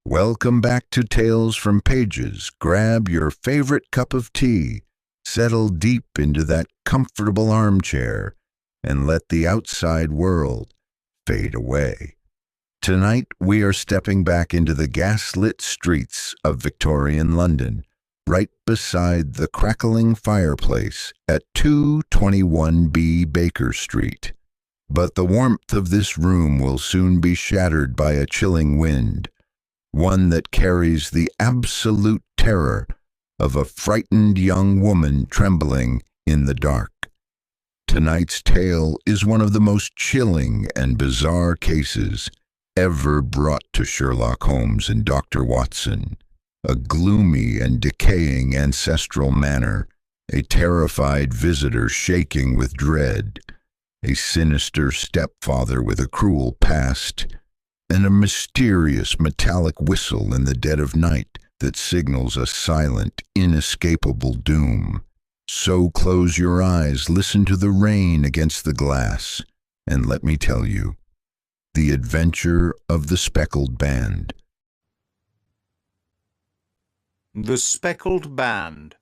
Welcome back to Tales from Pages. Grab your favorite cup of tea, settle deep into that comfortable armchair, and let the outside world fade away. Tonight we are stepping back into the gas-lit streets of Victorian London, right beside the crackling fireplace at 221B Baker Street. But the warmth of this room will soon be shattered by a chilling wind, one that carries the absolute terror of a frightened young woman trembling in the dark. Tonight's tale is one of the most chilling and bizarre cases ever brought to Sherlock Holmes and Dr. Watson. A gloomy and decaying ancestral manor, a terrified visitor shaking with dread, a sinister stepfather with a cruel past, and a mysterious metallic whistle in the dead of night that signals a silent, inescapable doom. So close your eyes, listen to the rain against the glass, and let me tell you, the adventure of the Speckled Band. The Speckled Band.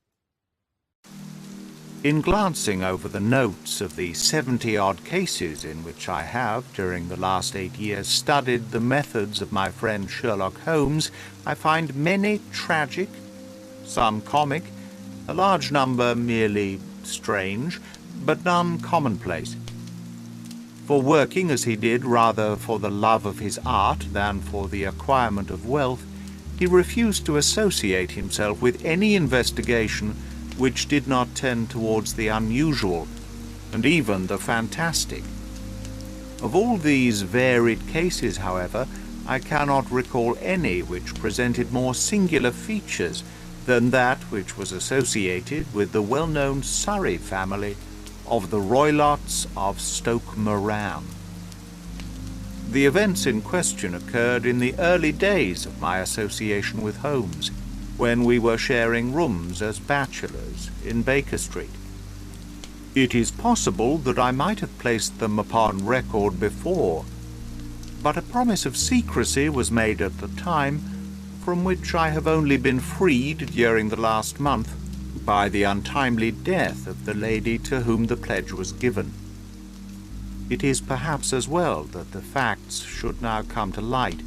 In glancing over the notes of the 70-odd cases in which I have, during the last 8 years, studied the methods of my friend Sherlock Holmes, I find many tragic, some comic, a large number merely strange, but none commonplace. For working as he did rather for the love of his art than for the acquirement of wealth, he refused to associate himself with any investigation which did not tend towards the unusual, and even the fantastic. Of all these varied cases, however, I cannot recall any which presented more singular features than that which was associated with the well-known Surrey family of the Roylots of Stoke Moran. The events in question occurred in the early days of my association with Holmes, when we were sharing rooms as bachelors in Baker Street. It is possible that I might have placed them upon record before, but a promise of secrecy was made at the time, from which I have only been freed during the last month by the untimely death of the lady to whom the pledge was given. It is perhaps as well that the facts should now come to light,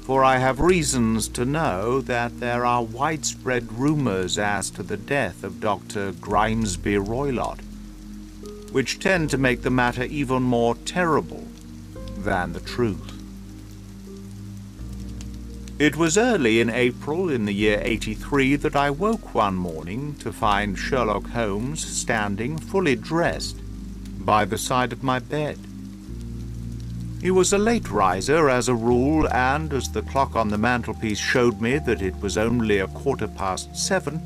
for I have reasons to know that there are widespread rumors as to the death of Dr. Grimesby Roylott, which tend to make the matter even more terrible than the truth. It was early in April in the year 83 that I woke one morning to find Sherlock Holmes standing fully dressed by the side of my bed. He was a late riser as a rule, and as the clock on the mantelpiece showed me that it was only 7:15,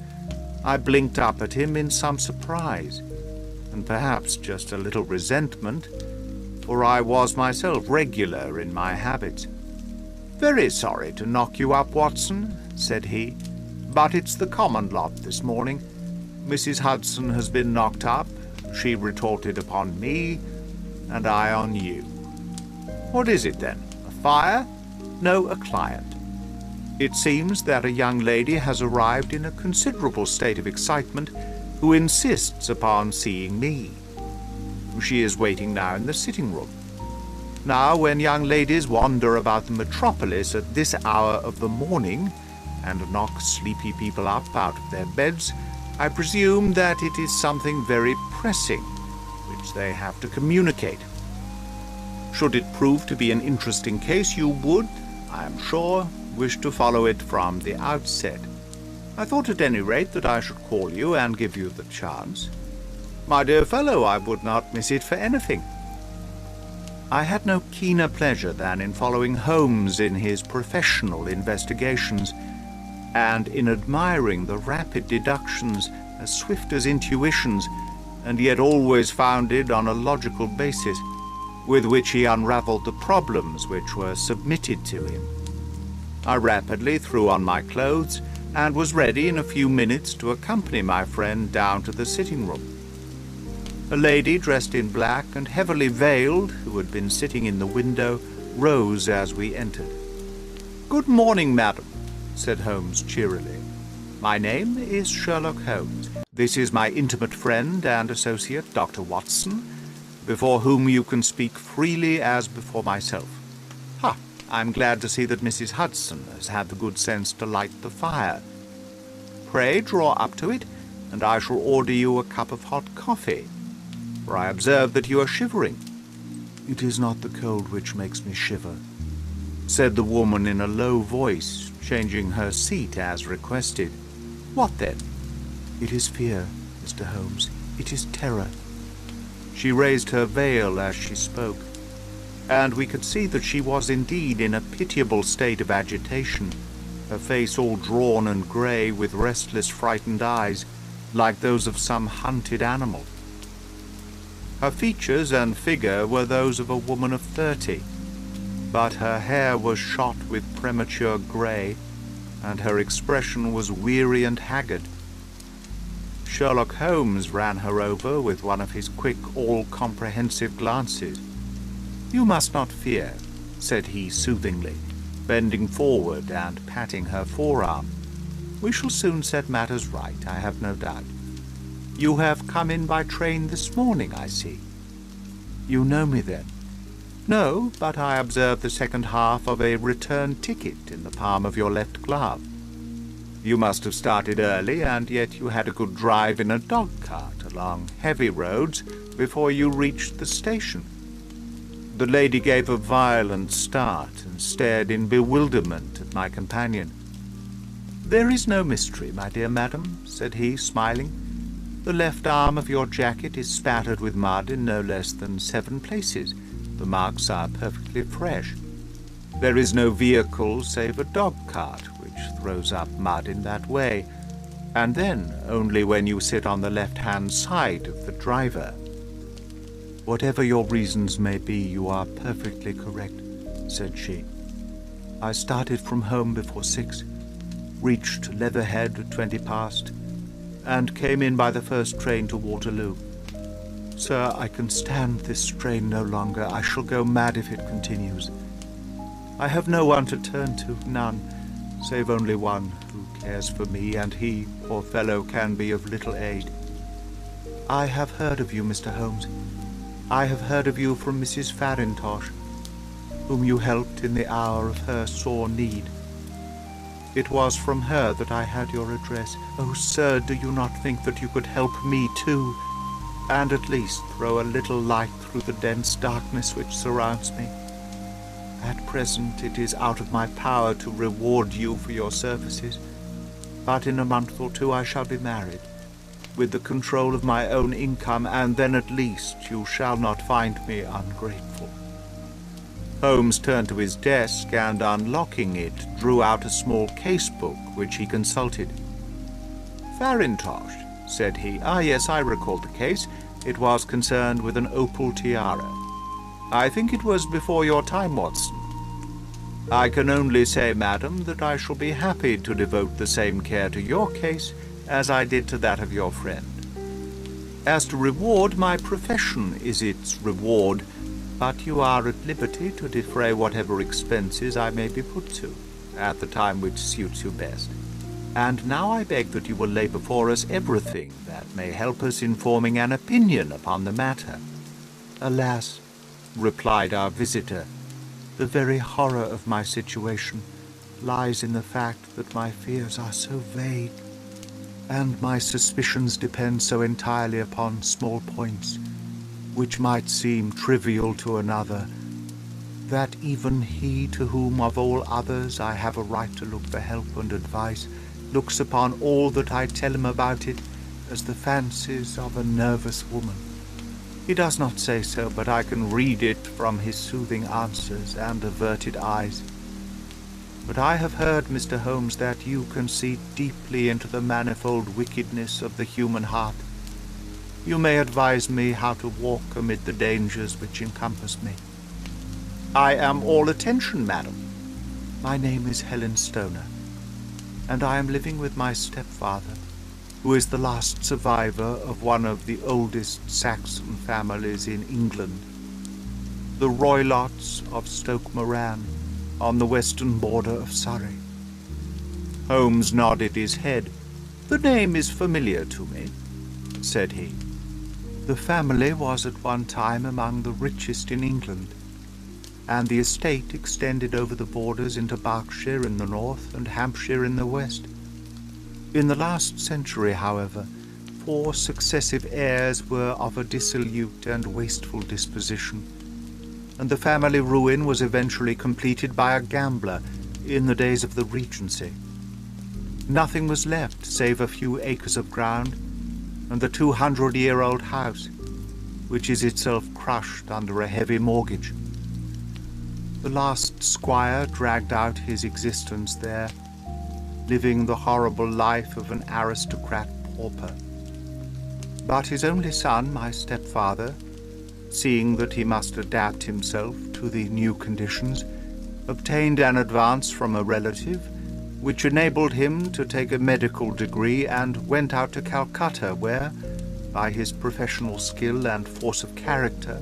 I blinked up at him in some surprise, and perhaps just a little resentment, for I was myself regular in my habits. "Very sorry to knock you up, Watson," said he, "but it's the common lot this morning. Mrs. Hudson has been knocked up, she retorted upon me, and I on you. What is it, then? A fire? No, a client. It seems that a young lady has arrived in a considerable state of excitement who insists upon seeing me. She is waiting now in the sitting-room. Now, when young ladies wander about the metropolis at this hour of the morning and knock sleepy people up out of their beds, I presume that it is something very pressing which they have to communicate. Should it prove to be an interesting case, you would, I am sure, wish to follow it from the outset. I thought at any rate that I should call you and give you the chance. My dear fellow, I would not miss it for anything." I had no keener pleasure than in following Holmes in his professional investigations, and in admiring the rapid deductions, as swift as intuitions, and yet always founded on a logical basis, with which he unraveled the problems which were submitted to him. I rapidly threw on my clothes, and was ready in a few minutes to accompany my friend down to the sitting-room. A lady dressed in black and heavily veiled, who had been sitting in the window, rose as we entered. "Good morning, madam," said Holmes cheerily. "My name is Sherlock Holmes. This is my intimate friend and associate, Dr. Watson, before whom you can speak freely as before myself. Ha! I'm glad to see that Mrs. Hudson has had the good sense to light the fire. Pray draw up to it, and I shall order you a cup of hot coffee, for I observe that you are shivering." "It is not the cold which makes me shiver," said the woman in a low voice, changing her seat as requested. "What then?" "It is fear, Mr. Holmes. It is terror." She raised her veil as she spoke, and we could see that she was indeed in a pitiable state of agitation, her face all drawn and grey, with restless, frightened eyes, like those of some hunted animal. Her features and figure were those of a woman of 30, but her hair was shot with premature grey, and her expression was weary and haggard. Sherlock Holmes ran her over with one of his quick, all-comprehensive glances. "You must not fear," said he soothingly, bending forward and patting her forearm. "We shall soon set matters right, I have no doubt. You have come in by train this morning, I see. You know me, then?" "No, but I observe the second half of a return ticket in the palm of your left glove. You must have started early, and yet you had a good drive in a dog-cart along heavy roads before you reached the station." The lady gave a violent start and stared in bewilderment at my companion. "There is no mystery, my dear madam," said he, smiling. "The left arm of your jacket is spattered with mud in no less than 7 places. The marks are perfectly fresh. There is no vehicle save a dog-cart which throws up mud in that way, and then only when you sit on the left-hand side of the driver." "Whatever your reasons may be, you are perfectly correct," said she. "I started from home before 6, reached Leatherhead at 20 past, and came in by the first train to Waterloo. Sir, I can stand this strain no longer. I shall go mad if it continues. I have no one to turn to, none, save only one who cares for me, and he, poor fellow, can be of little aid. I have heard of you, Mr. Holmes. I have heard of you from Mrs. Farintosh, whom you helped in the hour of her sore need. It was from her that I had your address. Oh, sir, do you not think that you could help me too, and at least throw a little light through the dense darkness which surrounds me? At present it is out of my power to reward you for your services, but in a month or 2 I shall be married, with the control of my own income, and then at least you shall not find me ungrateful." Holmes turned to his desk and, unlocking it, drew out a small case-book which he consulted. "Farintosh," said he. "Ah, yes, I recall the case. It was concerned with an opal tiara. I think it was before your time, Watson. I can only say, madam, that I shall be happy to devote the same care to your case as I did to that of your friend. As to reward, my profession is its reward, but you are at liberty to defray whatever expenses I may be put to, at the time which suits you best. And now I beg that you will lay before us everything that may help us in forming an opinion upon the matter." "Alas," replied our visitor, "the very horror of my situation lies in the fact that my fears are so vague, and my suspicions depend so entirely upon small points, which might seem trivial to another, that even he to whom of all others I have a right to look for help and advice looks upon all that I tell him about it as the fancies of a nervous woman. He does not say so, but I can read it from his soothing answers and averted eyes. But I have heard, Mr. Holmes, that you can see deeply into the manifold wickedness of the human heart. You may advise me how to walk amid the dangers which encompass me." "I am all attention, madam." "My name is Helen Stoner, and I am living with my stepfather, who is the last survivor of one of the oldest Saxon families in England, the Roylotts of Stoke Moran, on the western border of Surrey. Holmes nodded his head. "The name is familiar to me," said he. "The family was at one time among the richest in England, and the estate extended over the borders into Berkshire in the north and Hampshire in the west. In the last century, however, 4 successive heirs were of a dissolute and wasteful disposition, and the family ruin was eventually completed by a gambler in the days of the Regency. Nothing was left save a few acres of ground and the 200-year-old house, which is itself crushed under a heavy mortgage. The last squire dragged out his existence there, living the horrible life of an aristocrat pauper. But his only son, my stepfather, seeing that he must adapt himself to the new conditions, obtained an advance from a relative, which enabled him to take a medical degree and went out to Calcutta, where, by his professional skill and force of character,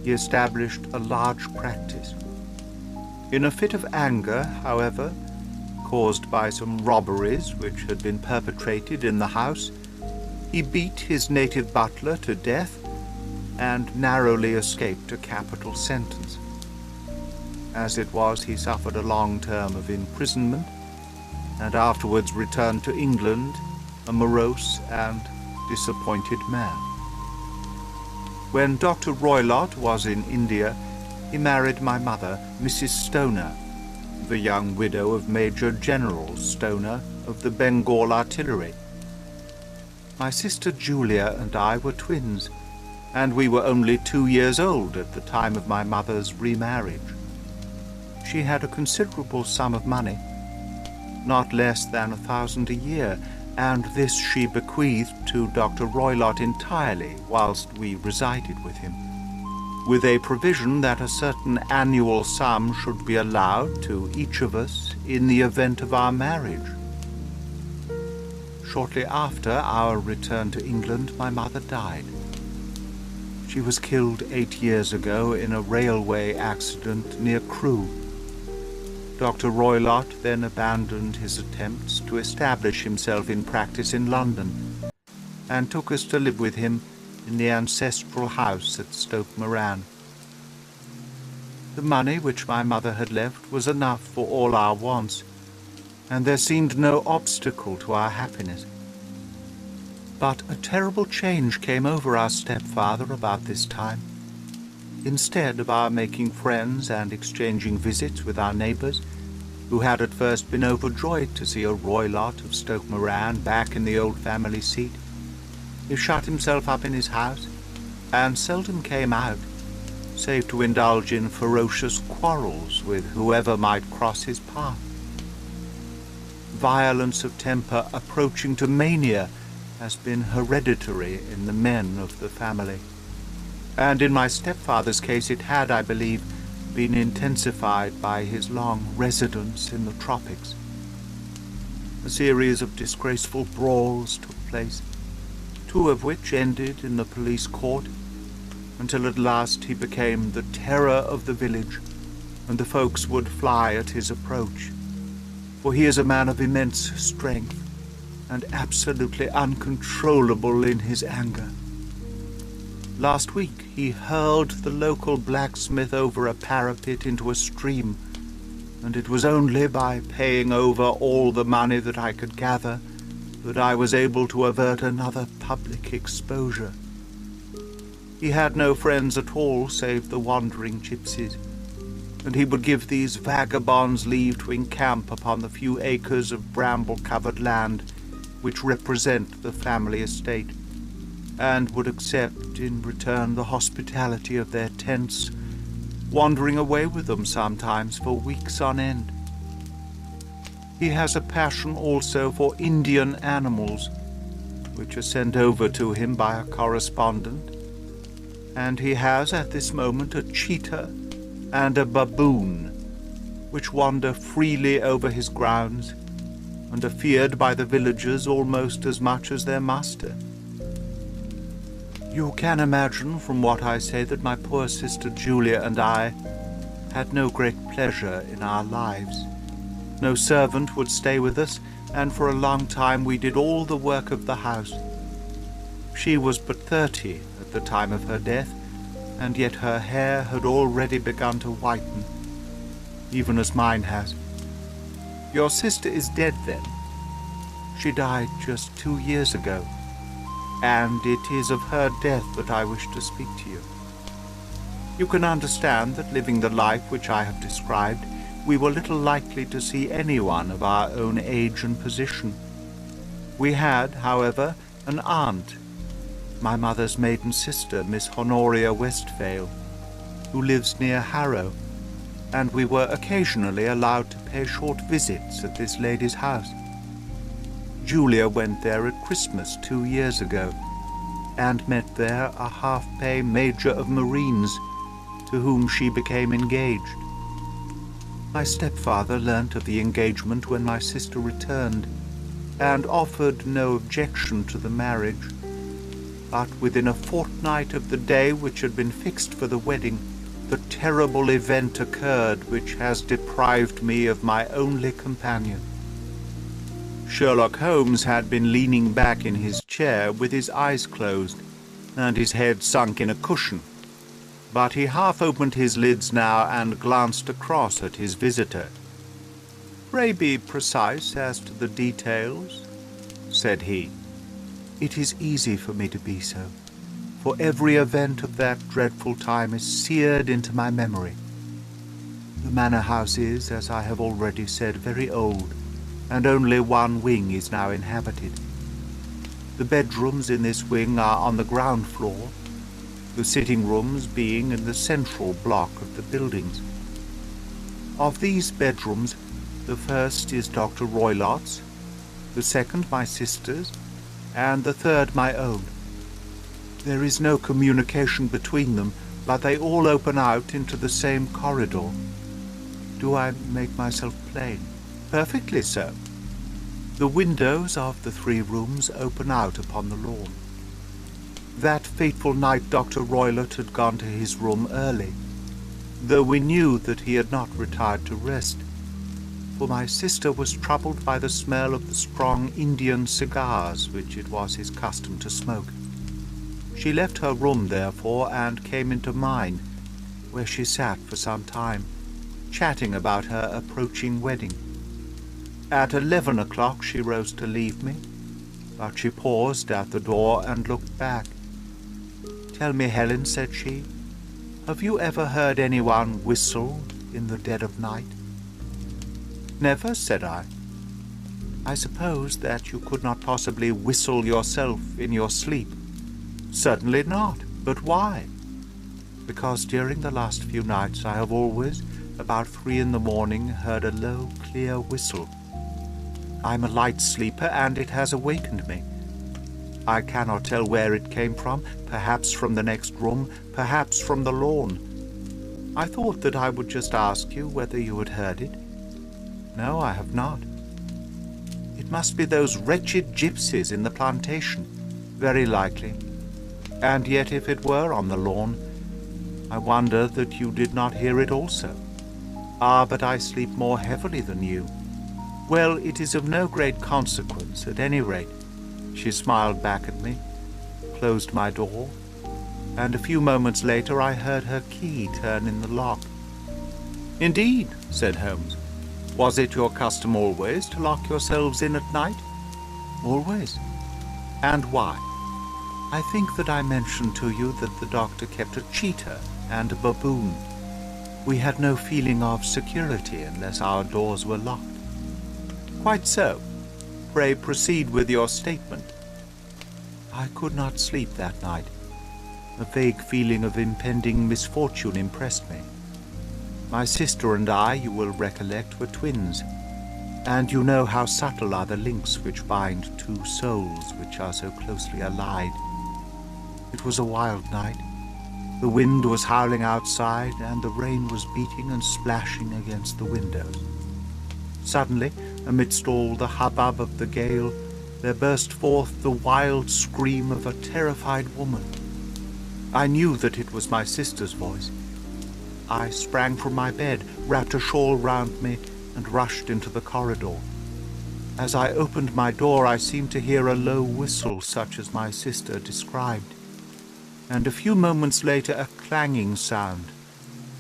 he established a large practice. In a fit of anger, however, caused by some robberies which had been perpetrated in the house, he beat his native butler to death and narrowly escaped a capital sentence. As it was, he suffered a long term of imprisonment, and afterwards returned to England a morose and disappointed man. When Dr. Roylott was in India, he married my mother, Mrs. Stoner, the young widow of Major General Stoner of the Bengal Artillery. My sister Julia and I were twins, and we were only 2 years old at the time of my mother's remarriage. She had a considerable sum of money, not less than 1,000 a year, and this she bequeathed to Dr. Roylott entirely whilst we resided with him, with a provision that a certain annual sum should be allowed to each of us in the event of our marriage. Shortly after our return to England, my mother died. She was killed 8 years ago in a railway accident near Crewe. Dr. Roylott then abandoned his attempts to establish himself in practice in London, and took us to live with him in the ancestral house at Stoke Moran. The money which my mother had left was enough for all our wants, and there seemed no obstacle to our happiness. But a terrible change came over our stepfather about this time. Instead of our making friends and exchanging visits with our neighbours, who had at first been overjoyed to see a Roylott of Stoke Moran back in the old family seat, he shut himself up in his house, and seldom came out, save to indulge in ferocious quarrels with whoever might cross his path. Violence of temper approaching to mania has been hereditary in the men of the family, and in my stepfather's case it had, I believe, been intensified by his long residence in the tropics. A series of disgraceful brawls took place, 2 of which ended in the police court, until at last he became the terror of the village, and the folks would fly at his approach, for he is a man of immense strength, and absolutely uncontrollable in his anger. Last week he hurled the local blacksmith over a parapet into a stream, and it was only by paying over all the money that I could gather that I was able to avert another public exposure. He had no friends at all save the wandering gypsies, and he would give these vagabonds leave to encamp upon the few acres of bramble-covered land which represent the family estate, and would accept in return the hospitality of their tents, wandering away with them sometimes for weeks on end. He has a passion also for Indian animals, which are sent over to him by a correspondent, and he has at this moment a cheetah and a baboon, which wander freely over his grounds, and are feared by the villagers almost as much as their master. You can imagine from what I say that my poor sister Julia and I had no great pleasure in our lives. No servant would stay with us, and for a long time we did all the work of the house. She was but 30 at the time of her death, and yet her hair had already begun to whiten, even as mine has. Your sister is dead then. She died just 2 years ago, and it is of her death that I wish to speak to you. You can understand that living the life which I have described, we were little likely to see anyone of our own age and position. We had, however, an aunt, my mother's maiden sister, Miss Honoria Westphale, who lives near Harrow, and we were occasionally allowed to pay short visits at this lady's house. Julia went there at Christmas 2 years ago, and met there a half-pay Major of Marines, to whom she became engaged. My stepfather learnt of the engagement when my sister returned, and offered no objection to the marriage. But within a fortnight of the day which had been fixed for the wedding, the terrible event occurred which has deprived me of my only companion. Sherlock Holmes had been leaning back in his chair with his eyes closed and his head sunk in a cushion, but he half opened his lids now and glanced across at his visitor. "Pray be precise as to the details," said he. "It is easy for me to be so, for every event of that dreadful time is seared into my memory. The manor house is, as I have already said, very old, and only one wing is now inhabited. The bedrooms in this wing are on the ground floor, the sitting rooms being in the central block of the buildings. Of these bedrooms, the first is Dr. Roylott's, the second my sister's, and the third my own. There is no communication between them, but they all open out into the same corridor. Do I make myself plain? Perfectly so. The windows of the 3 rooms open out upon the lawn. That fateful night Dr. Roylott had gone to his room early, though we knew that he had not retired to rest, for my sister was troubled by the smell of the strong Indian cigars which it was his custom to smoke. She left her room, therefore, and came into mine, where she sat for some time, chatting about her approaching wedding. At 11 o'clock she rose to leave me, but she paused at the door and looked back. "Tell me, Helen," said she, "have you ever heard anyone whistle in the dead of night?" "Never," said I. "I suppose that you could not possibly whistle yourself in your sleep." "Certainly not. But why?" "Because during the last few nights I have always, about 3 in the morning, heard a low, clear whistle. I'm a light sleeper, and it has awakened me. I cannot tell where it came from, perhaps from the next room, perhaps from the lawn. I thought that I would just ask you whether you had heard it. No, I have not. It must be those wretched gypsies in the plantation. Very likely. And yet if it were on the lawn, I wonder that you did not hear it also. Ah, but I sleep more heavily than you. Well, it is of no great consequence, at any rate." She smiled back at me, closed my door, and a few moments later I heard her key turn in the lock. "Indeed," said Holmes. "Was it your custom always to lock yourselves in at night?" "Always." "And why?" "I think that I mentioned to you that the doctor kept a cheetah and a baboon. We had no feeling of security unless our doors were locked." "Quite so. Pray proceed with your statement." "I could not sleep that night. A vague feeling of impending misfortune impressed me. My sister and I, you will recollect, were twins, and you know how subtle are the links which bind 2 souls which are so closely allied. It was a wild night. The wind was howling outside, and the rain was beating and splashing against the windows. Suddenly, amidst all the hubbub of the gale, there burst forth the wild scream of a terrified woman. I knew that it was my sister's voice. I sprang from my bed, wrapped a shawl round me, and rushed into the corridor. As I opened my door, I seemed to hear a low whistle such as my sister described, and a few moments later a clanging sound,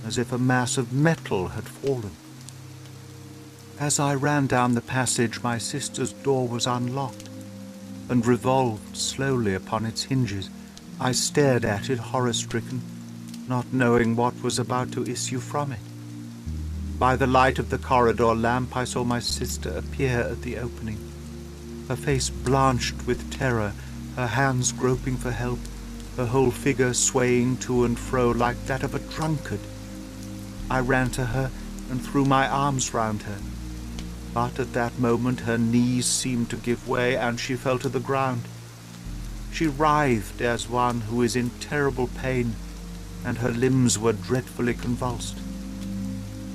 as if a mass of metal had fallen. As I ran down the passage, my sister's door was unlocked and revolved slowly upon its hinges. I stared at it, horror-stricken, not knowing what was about to issue from it. By the light of the corridor lamp, I saw my sister appear at the opening, her face blanched with terror, her hands groping for help, her whole figure swaying to and fro like that of a drunkard. I ran to her and threw my arms round her, but at that moment her knees seemed to give way and she fell to the ground. She writhed as one who is in terrible pain, and her limbs were dreadfully convulsed.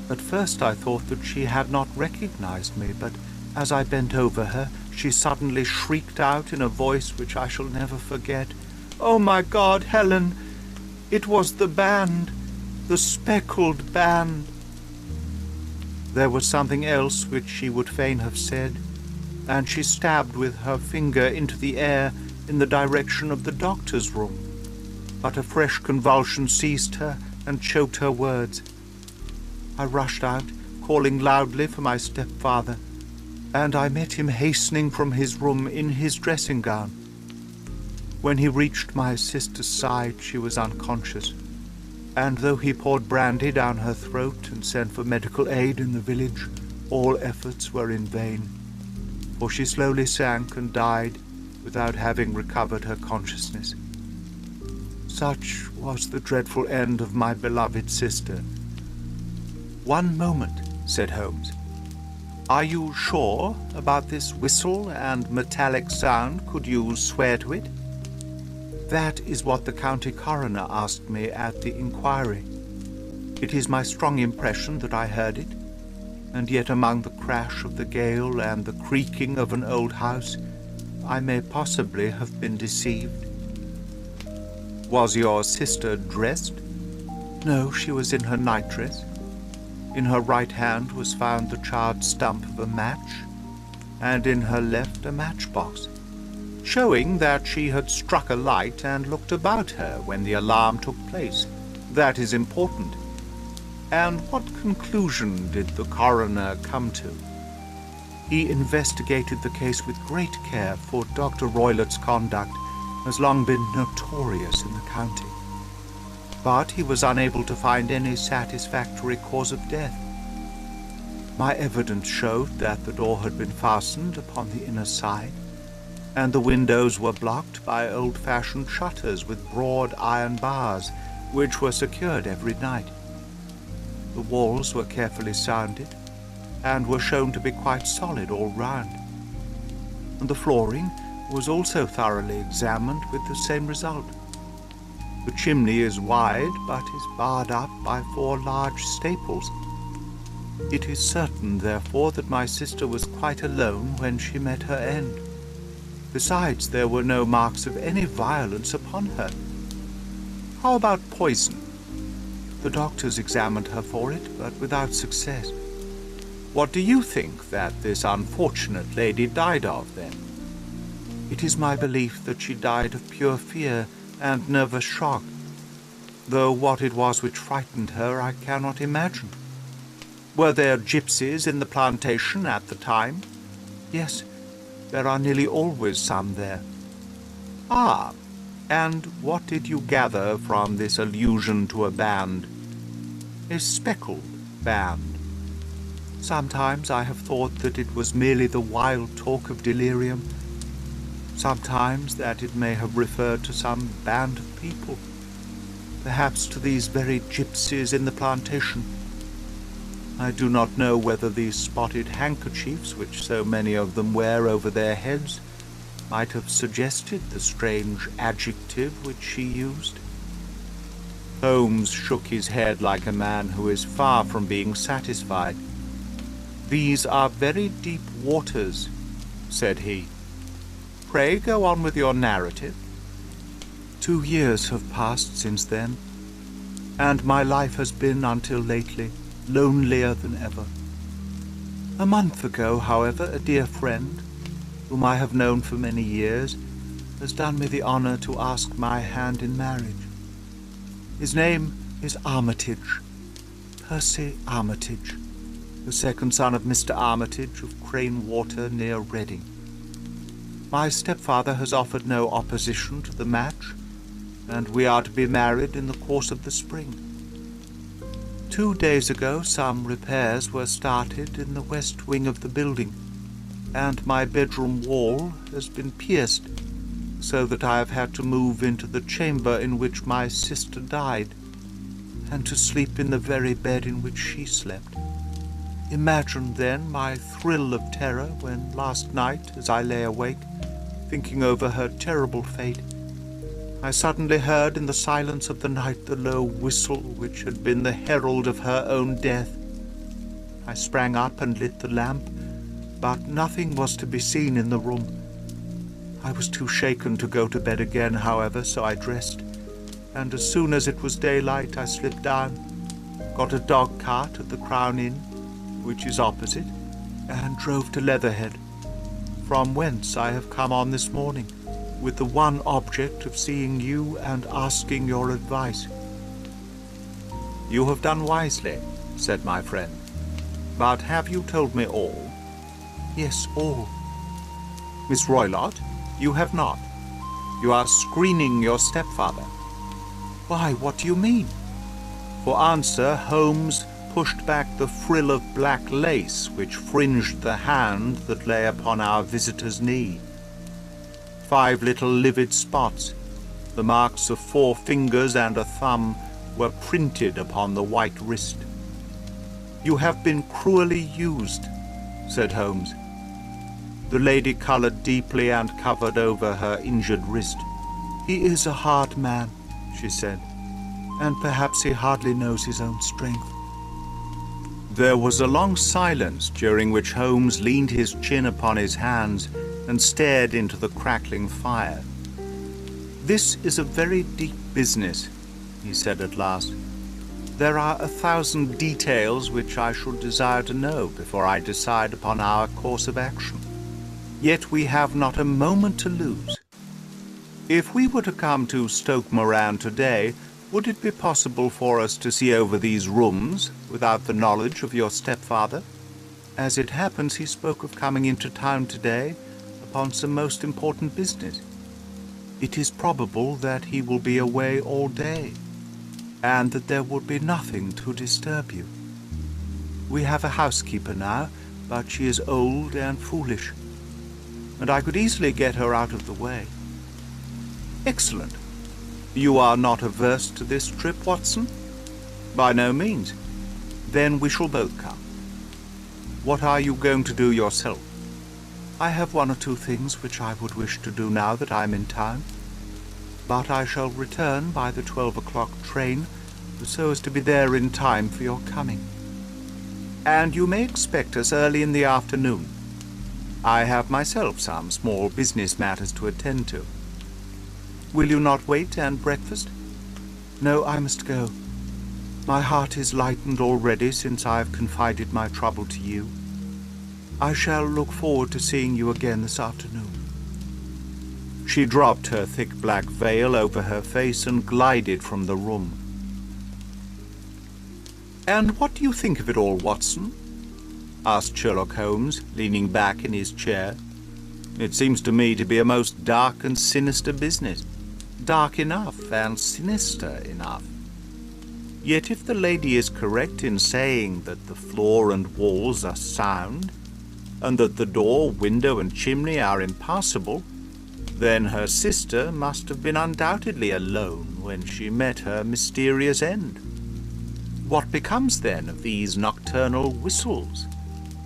At first I thought that she had not recognized me, but as I bent over her, she suddenly shrieked out in a voice which I shall never forget, "Oh, my God, Helen! It was the band, the Speckled Band!" There was something else which she would fain have said, and she stabbed with her finger into the air in the direction of the doctor's room. But a fresh convulsion seized her and choked her words. I rushed out, calling loudly for my stepfather, and I met him hastening from his room in his dressing gown. When he reached my sister's side, she was unconscious, and though he poured brandy down her throat and sent for medical aid in the village, all efforts were in vain, for she slowly sank and died without having recovered her consciousness. Such was the dreadful end of my beloved sister. "One moment," said Holmes. "Are you sure about this whistle and metallic sound? Could you swear to it?" "That is what the county coroner asked me at the inquiry. It is my strong impression that I heard it, and yet among the crash of the gale and the creaking of an old house, I may possibly have been deceived." "Was your sister dressed?" "No, she was in her nightdress. In her right hand was found the charred stump of a match, and in her left a matchbox, showing that she had struck a light and looked about her when the alarm took place. That is important. And what conclusion did the coroner come to?" "He investigated the case with great care, for Dr. Roylott's conduct has long been notorious in the county. But he was unable to find any satisfactory cause of death. My evidence showed that the door had been fastened upon the inner side, and the windows were blocked by old-fashioned shutters with broad iron bars, which were secured every night. The walls were carefully sounded, and were shown to be quite solid all round, and the flooring was also thoroughly examined with the same result. The chimney is wide, but is barred up by 4 large staples. It is certain, therefore, that my sister was quite alone when she met her end. Besides, there were no marks of any violence upon her. How about poison?" "The doctors examined her for it, but without success." "What do you think that this unfortunate lady died of, then?" "It is my belief that she died of pure fear and nervous shock, though what it was which frightened her I cannot imagine." "Were there gypsies in the plantation at the time?" "Yes, there are nearly always some there." "Ah, and what did you gather from this allusion to a band? A speckled band?" "Sometimes I have thought that it was merely the wild talk of delirium, sometimes that it may have referred to some band of people, perhaps to these very gypsies in the plantation. I do not know whether these spotted handkerchiefs, which so many of them wear over their heads, might have suggested the strange adjective which she used." Holmes shook his head like a man who is far from being satisfied. "These are very deep waters," said he. "Pray go on with your narrative." 2 years have passed since then. and my life has been, until lately, lonelier than ever. A month ago, however, a dear friend, whom I have known for many years, has done me the honor to ask my hand in marriage. His name is Armitage, Percy Armitage, the second son of Mr. Armitage of Crane Water near Reading. My stepfather has offered no opposition to the match, and we are to be married in the course of the spring. 2 days ago some repairs were started in the west wing of the building, and my bedroom wall has been pierced, so that I have had to move into the chamber in which my sister died, and to sleep in the very bed in which she slept. Imagine, then, my thrill of terror when last night, as I lay awake, thinking over her terrible fate, I suddenly heard in the silence of the night the low whistle which had been the herald of her own death. I sprang up and lit the lamp, but nothing was to be seen in the room. I was too shaken to go to bed again, however, so I dressed, and as soon as it was daylight I slipped down, got a dog-cart at the Crown Inn, which is opposite, and drove to Leatherhead, from whence I have come on this morning, with the one object of seeing you and asking your advice. You have done wisely, said my friend. But have you told me all? Yes, all. Miss Roylott, you have not. You are screening your stepfather. Why, what do you mean? For answer, Holmes pushed back the frill of black lace which fringed the hand that lay upon our visitor's knee. 5 little livid spots, the marks of 4 fingers and a thumb, were printed upon the white wrist. You have been cruelly used, said Holmes. The lady coloured deeply and covered over her injured wrist. He is a hard man, she said, and perhaps he hardly knows his own strength. There was a long silence, during which Holmes leaned his chin upon his hands and stared into the crackling fire. This is a very deep business, he said at last. There are 1,000 details which I should desire to know before I decide upon our course of action. Yet we have not a moment to lose. If we were to come to Stoke Moran today, would it be possible for us to see over these rooms without the knowledge of your stepfather? As it happens, he spoke of coming into town today upon some most important business. It is probable that he will be away all day, and that there would be nothing to disturb you. We have a housekeeper now, but she is old and foolish, and I could easily get her out of the way. Excellent. You are not averse to this trip, Watson? By no means. Then we shall both come. What are you going to do yourself? I have 1 or 2 things which I would wish to do now that I am in town, but I shall return by the 12 o'clock train, so as to be there in time for your coming. And you may expect us early in the afternoon. I have myself some small business matters to attend to. Will you not wait and breakfast? No, I must go. My heart is lightened already since I have confided my trouble to you. I shall look forward to seeing you again this afternoon. She dropped her thick black veil over her face and glided from the room. And what do you think of it all, Watson? Asked Sherlock Holmes, leaning back in his chair. It seems to me to be a most dark and sinister business. Dark enough and sinister enough. Yet if the lady is correct in saying that the floor and walls are sound, and that the door, window, and chimney are impassable, then her sister must have been undoubtedly alone when she met her mysterious end. What becomes then of these nocturnal whistles?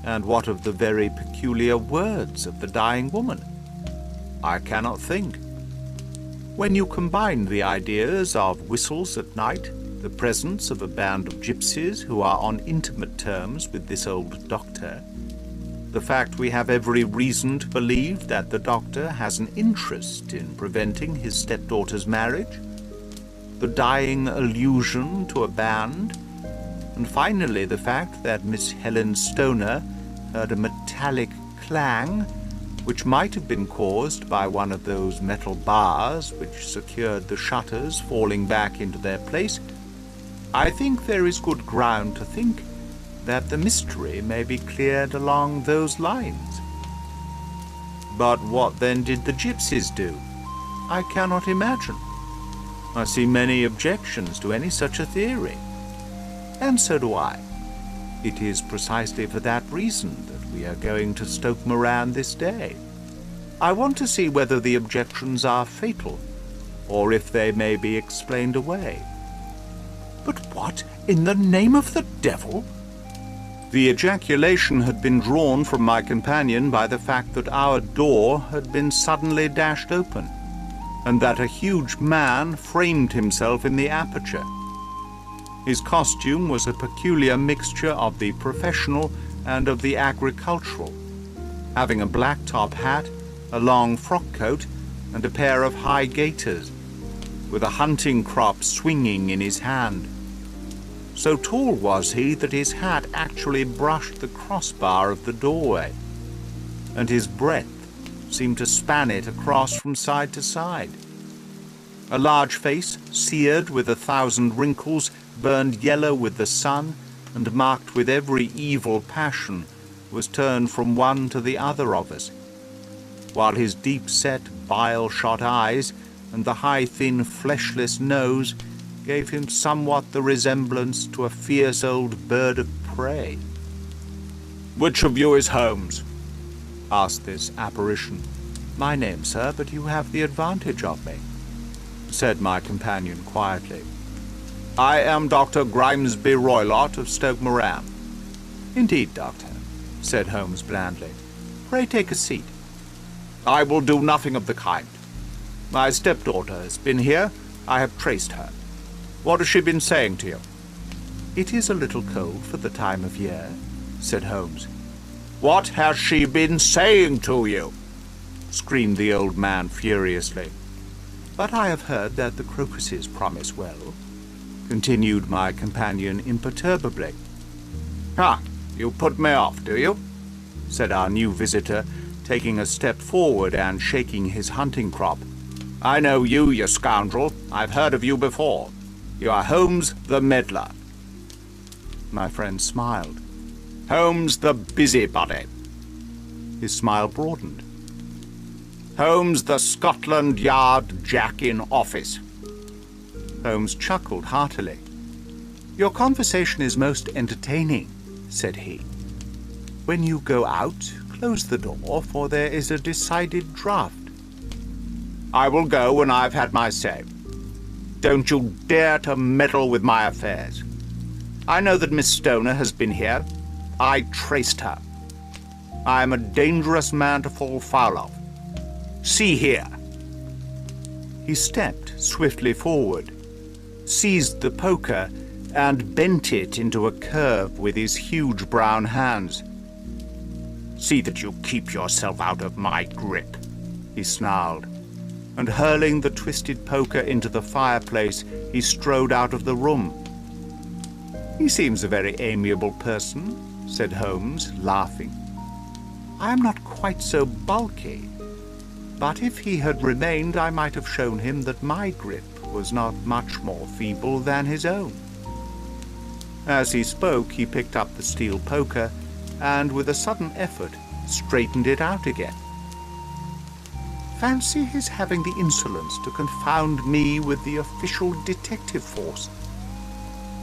And what of the very peculiar words of the dying woman? I cannot think. When you combine the ideas of whistles at night, the presence of a band of gypsies who are on intimate terms with this old doctor, the fact we have every reason to believe that the doctor has an interest in preventing his stepdaughter's marriage, the dying allusion to a band, and finally the fact that Miss Helen Stoner heard a metallic clang, which might have been caused by one of those metal bars which secured the shutters falling back into their place, I think there is good ground to think that the mystery may be cleared along those lines. But what then did the gypsies do? I cannot imagine. I see many objections to any such a theory. And so do I. It is precisely for that reason that we are going to Stoke Moran this day. I want to see whether the objections are fatal, or if they may be explained away. But what in the name of the devil? The ejaculation had been drawn from my companion by the fact that our door had been suddenly dashed open, and that a huge man framed himself in the aperture. His costume was a peculiar mixture of the professional and of the agricultural, having a black top hat, a long frock coat, and a pair of high gaiters, with a hunting crop swinging in his hand. So tall was he that his hat actually brushed the crossbar of the doorway, and his breadth seemed to span it across from side to side. A large face, seared with 1,000 wrinkles, burned yellow with the sun, and marked with every evil passion, was turned from one to the other of us, while his deep-set, bile-shot eyes and the high, thin, fleshless nose gave him somewhat the resemblance to a fierce old bird of prey. "Which of you is Holmes?" asked this apparition. "My name, sir, but you have the advantage of me," said my companion quietly. "I am Dr. Grimesby Roylott of Stoke Moran." "Indeed, doctor," said Holmes blandly. "Pray take a seat." "I will do nothing of the kind. My stepdaughter has been here. I have traced her. What has she been saying to you?" "It is a little cold for the time of year," said Holmes. "What has she been saying to you?" screamed the old man furiously. "But I have heard that the crocuses promise well," continued my companion imperturbably. "Ha! You put me off, do you?" said our new visitor, taking a step forward and shaking his hunting crop. "I know you, you scoundrel. I've heard of you before. You are Holmes the meddler." My friend smiled. "Holmes the busybody." His smile broadened. "Holmes the Scotland Yard Jack in office." Holmes chuckled heartily. "Your conversation is most entertaining," said he. "When you go out, close the door, for there is a decided draught." "I will go when I've had my say. Don't you dare to meddle with my affairs. I know that Miss Stoner has been here. I traced her. I am a dangerous man to fall foul of. See here." He stepped swiftly forward, seized the poker, and bent it into a curve with his huge brown hands. "See that you keep yourself out of my grip," he snarled, and hurling the twisted poker into the fireplace, he strode out of the room. "He seems a very amiable person," said Holmes, laughing. "I am not quite so bulky, but if he had remained, I might have shown him that my grip was not much more feeble than his own." As he spoke, he picked up the steel poker and, with a sudden effort, straightened it out again. "Fancy his having the insolence to confound me with the official detective force.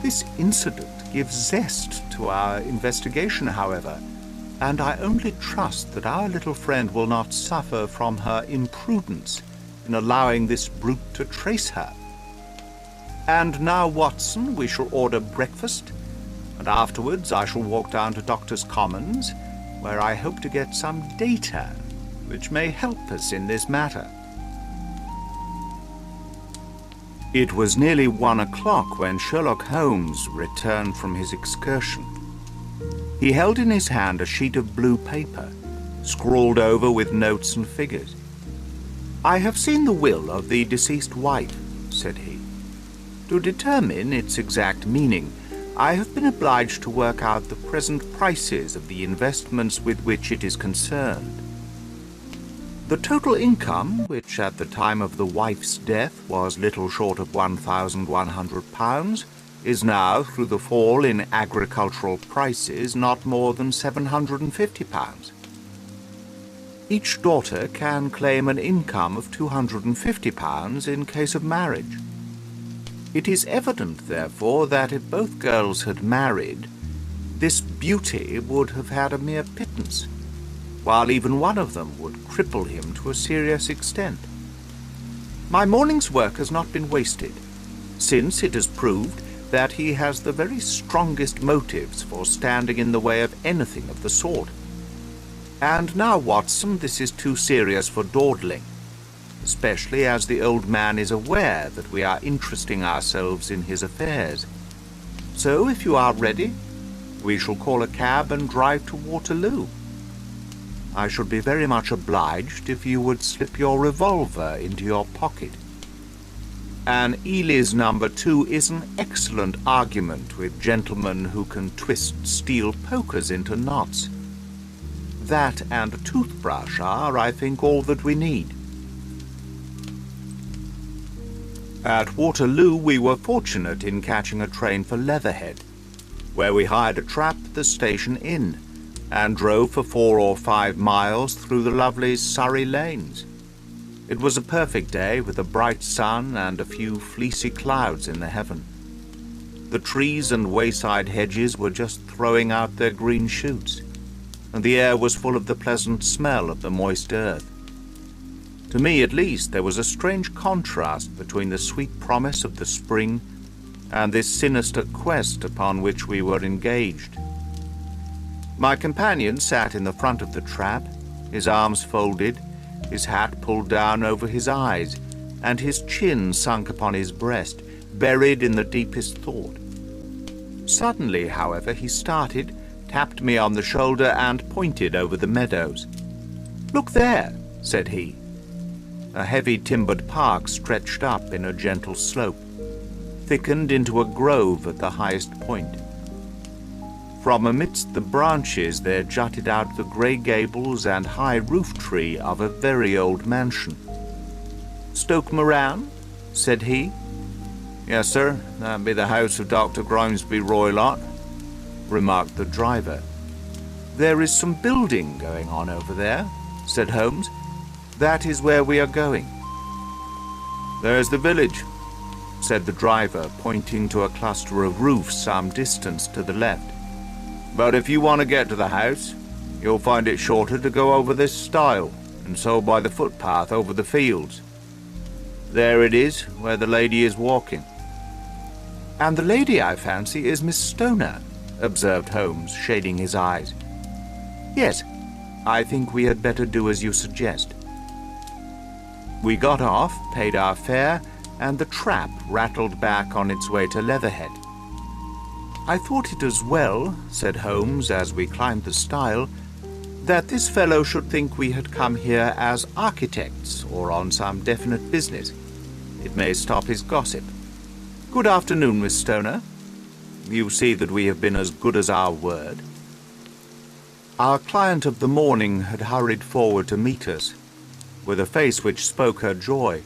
This incident gives zest to our investigation, however, and I only trust that our little friend will not suffer from her imprudence in allowing this brute to trace her. And now, Watson, we shall order breakfast, and afterwards I shall walk down to Doctor's Commons, where I hope to get some data which may help us in this matter." It was nearly 1 o'clock when Sherlock Holmes returned from his excursion. He held in his hand a sheet of blue paper, scrawled over with notes and figures. "I have seen the will of the deceased wife," said he. To determine its exact meaning, I have been obliged to work out the present prices of the investments with which it is concerned. The total income, which at the time of the wife's death was little short of £1,100, is now, through the fall in agricultural prices, not more than £750. Each daughter can claim an income of £250 in case of marriage. It is evident, therefore, that if both girls had married, this beauty would have had a mere pittance, while even one of them would cripple him to a serious extent. My morning's work has not been wasted, since it has proved that he has the very strongest motives for standing in the way of anything of the sort. And now, Watson, this is too serious for dawdling, especially as the old man is aware that we are interesting ourselves in his affairs. So, if you are ready, we shall call a cab and drive to Waterloo. I should be very much obliged if you would slip your revolver into your pocket. An Ely's number 2 is an excellent argument with gentlemen who can twist steel pokers into knots. That and a toothbrush are, I think, all that we need. At Waterloo we were fortunate in catching a train for Leatherhead, where we hired a trap at the station inn, and drove for 4 or 5 miles through the lovely Surrey lanes. It was a perfect day, with a bright sun and a few fleecy clouds in the heaven. The trees and wayside hedges were just throwing out their green shoots, and the air was full of the pleasant smell of the moist earth. To me, at least, there was a strange contrast between the sweet promise of the spring and this sinister quest upon which we were engaged. My companion sat in the front of the trap, his arms folded, his hat pulled down over his eyes, and his chin sunk upon his breast, buried in the deepest thought. Suddenly, however, he started, tapped me on the shoulder, and pointed over the meadows. "Look there," said he. A heavy timbered park stretched up in a gentle slope, thickened into a grove at the highest point. From amidst the branches there jutted out the grey gables and high roof tree of a very old mansion. "Stoke Moran?" said he. "Yes, sir, that be the house of Dr. Grimesby Roylott," remarked the driver. "There is some building going on over there," said Holmes. "That is where we are going." "There's the village," said the driver, pointing to a cluster of roofs some distance to the left. "But if you want to get to the house, you'll find it shorter to go over this stile, and so by the footpath over the fields. There it is, where the lady is walking." "And the lady, I fancy, is Miss Stoner," observed Holmes, shading his eyes. "Yes, I think we had better do as you suggest." We got off, paid our fare, and the trap rattled back on its way to Leatherhead. "I thought it as well," said Holmes as we climbed the stile, "that this fellow should think we had come here as architects or on some definite business. It may stop his gossip. Good afternoon, Miss Stoner. You see that we have been as good as our word." Our client of the morning had hurried forward to meet us, with a face which spoke her joy.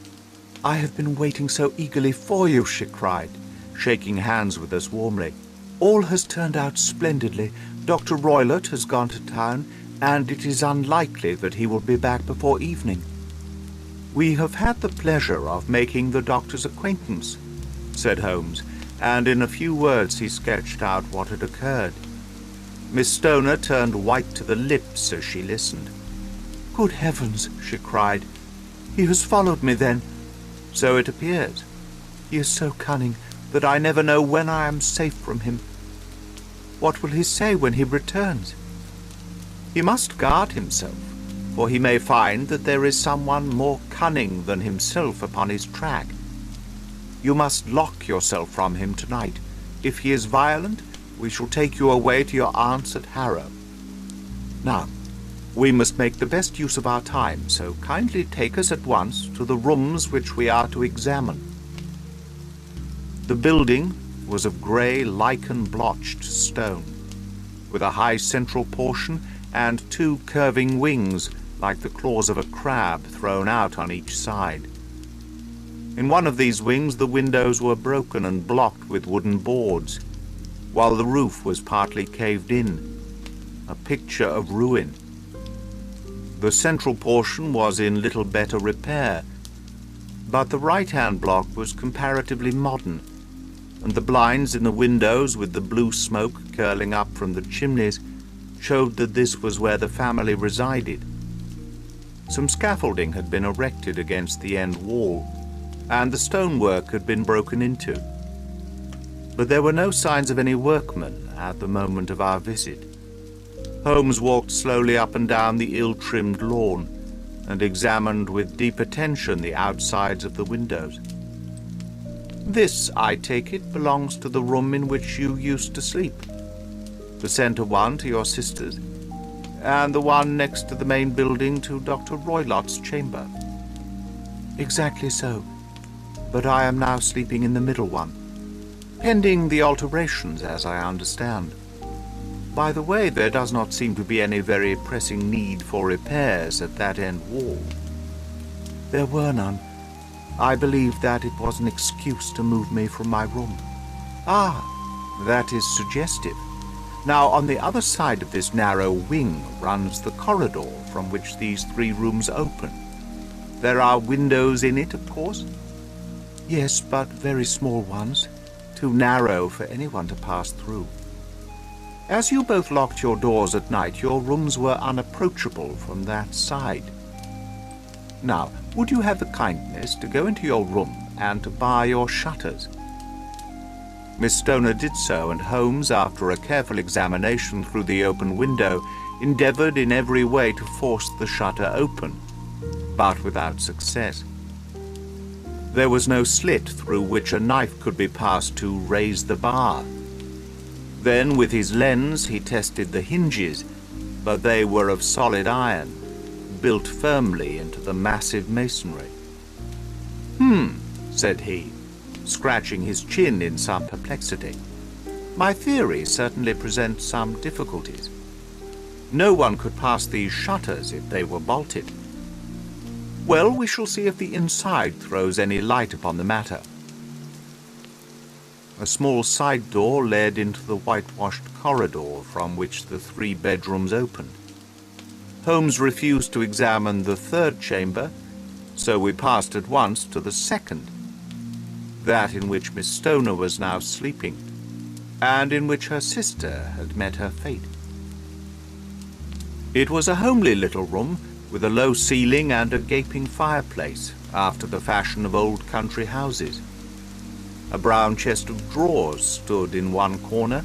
"I have been waiting so eagerly for you," she cried, shaking hands with us warmly. "All has turned out splendidly. Dr. Roylott has gone to town, and it is unlikely that he will be back before evening." "We have had the pleasure of making the doctor's acquaintance," said Holmes, and in a few words he sketched out what had occurred. Miss Stoner turned white to the lips as she listened. "Good heavens!" she cried. "He has followed me, then?" "So it appears. He is so cunning that I never know when I am safe from him. What will he say when he returns? He must guard himself, for he may find that there is someone more cunning than himself upon his track. You must lock yourself from him tonight. If he is violent, we shall take you away to your aunt's at Harrow. Now, we must make the best use of our time, so kindly take us at once to the rooms which we are to examine." The building was of grey lichen-blotched stone, with a high central portion and two curving wings like the claws of a crab thrown out on each side. In one of these wings the windows were broken and blocked with wooden boards, while the roof was partly caved in, a picture of ruin. The central portion was in little better repair, but the right-hand block was comparatively modern, and the blinds in the windows with the blue smoke curling up from the chimneys showed that this was where the family resided. Some scaffolding had been erected against the end wall, and the stonework had been broken into. But there were no signs of any workmen at the moment of our visit. Holmes walked slowly up and down the ill-trimmed lawn, and examined with deep attention the outsides of the windows. "This, I take it, belongs to the room in which you used to sleep. The centre one to your sister's, and the one next to the main building to Dr. Roylott's chamber." "Exactly so, but I am now sleeping in the middle one, pending the alterations, as I understand. By the way, there does not seem to be any very pressing need for repairs at that end wall." "There were none. I believed that it was an excuse to move me from my room." "Ah, that is suggestive. Now, on the other side of this narrow wing runs the corridor from which these three rooms open. There are windows in it, of course?" "Yes, but very small ones, too narrow for anyone to pass through." "As you both locked your doors at night, your rooms were unapproachable from that side. Now, would you have the kindness to go into your room and to bar your shutters?" Miss Stoner did so, and Holmes, after a careful examination through the open window, endeavoured in every way to force the shutter open, but without success. There was no slit through which a knife could be passed to raise the bar. Then, with his lens, he tested the hinges, but they were of solid iron, built firmly into the massive masonry. Said he, scratching his chin in some perplexity. "My theory certainly presents some difficulties. No one could pass these shutters if they were bolted. Well, we shall see if the inside throws any light upon the matter." A small side door led into the whitewashed corridor from which the three bedrooms opened. Holmes refused to examine the third chamber, so we passed at once to the second, that in which Miss Stoner was now sleeping, and in which her sister had met her fate. It was a homely little room, with a low ceiling and a gaping fireplace, after the fashion of old country houses. A brown chest of drawers stood in one corner,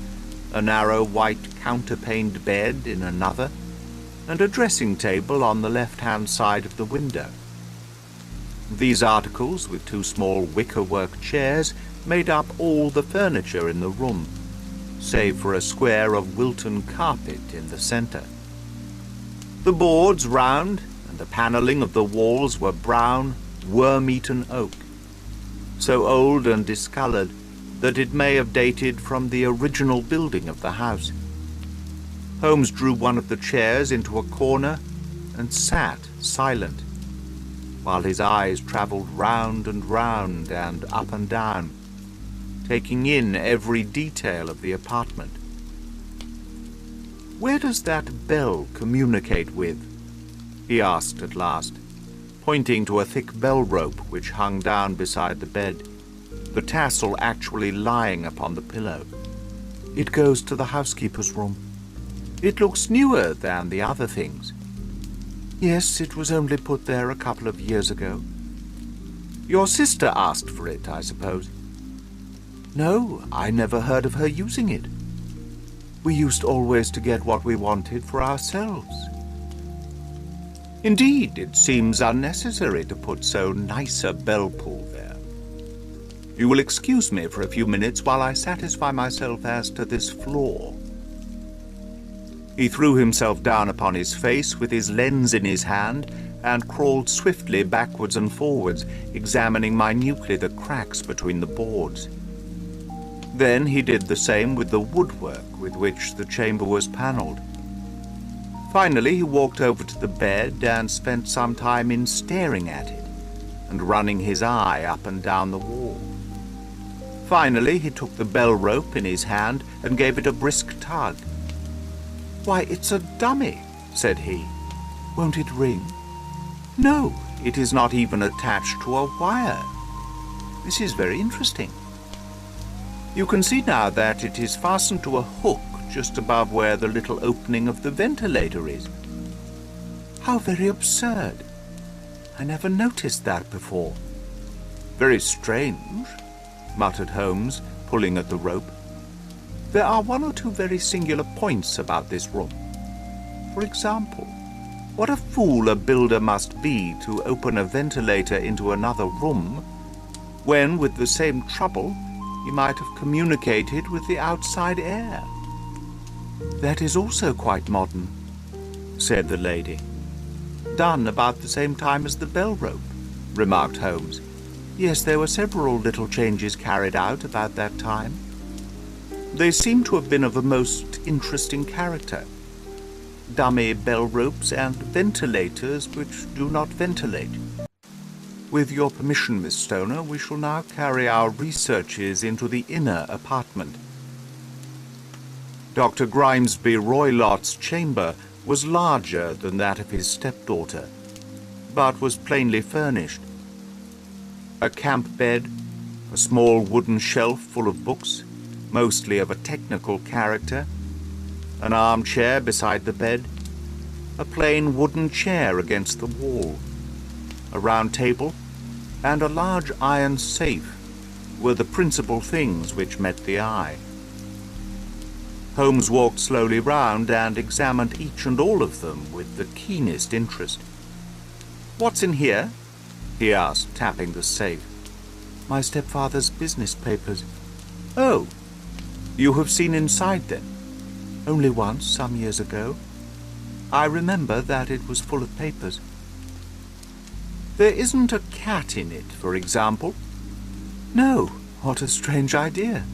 a narrow white counterpaned bed in another, and a dressing table on the left-hand side of the window. These articles, with two small wicker-work chairs, made up all the furniture in the room, save for a square of Wilton carpet in the centre. The boards round, and the panelling of the walls were brown, worm-eaten oak, so old and discoloured that it may have dated from the original building of the house. Holmes drew one of the chairs into a corner and sat silent, while his eyes travelled round and up and down, taking in every detail of the apartment. "Where does that bell communicate with?" he asked at last, pointing to a thick bell rope which hung down beside the bed, the tassel actually lying upon the pillow. "It goes to the housekeeper's room. It looks newer than the other things." "Yes, it was only put there a couple of years ago." "Your sister asked for it, I suppose?" "No, I never heard of her using it. We used always to get what we wanted for ourselves." "Indeed, it seems unnecessary to put so nice a bell-pull there. You will excuse me for a few minutes while I satisfy myself as to this floor." He threw himself down upon his face with his lens in his hand and crawled swiftly backwards and forwards, examining minutely the cracks between the boards. Then he did the same with the woodwork with which the chamber was panelled. Finally, he walked over to the bed and spent some time in staring at it and running his eye up and down the wall. Finally, he took the bell rope in his hand and gave it a brisk tug. "Why, it's a dummy," said he. "Won't it ring?" "No, it is not even attached to a wire. This is very interesting. You can see now that it is fastened to a hook just above where the little opening of the ventilator is. How very absurd. I never noticed that before." "Very strange," muttered Holmes, pulling at the rope. "There are one or two very singular points about this room. For example, what a fool a builder must be to open a ventilator into another room, when, with the same trouble, he might have communicated with the outside air." "That is also quite modern," said the lady. "Done about the same time as the bell rope," remarked Holmes. "Yes, there were several little changes carried out about that time. They seem to have been of a most interesting character. Dummy bell ropes and ventilators which do not ventilate. With your permission, Miss Stoner, we shall now carry our researches into the inner apartment." Dr. Grimesby Roylott's chamber was larger than that of his stepdaughter, but was plainly furnished. A camp bed, a small wooden shelf full of books, mostly of a technical character, an armchair beside the bed, a plain wooden chair against the wall, a round table, and a large iron safe were the principal things which met the eye. Holmes walked slowly round and examined each and all of them with the keenest interest. "What's in here?" he asked, tapping the safe. "My stepfather's business papers." "Oh, you have seen inside then?" "Only once, some years ago. I remember that it was full of papers." "There isn't a cat in it, for example?" "No, what a strange idea."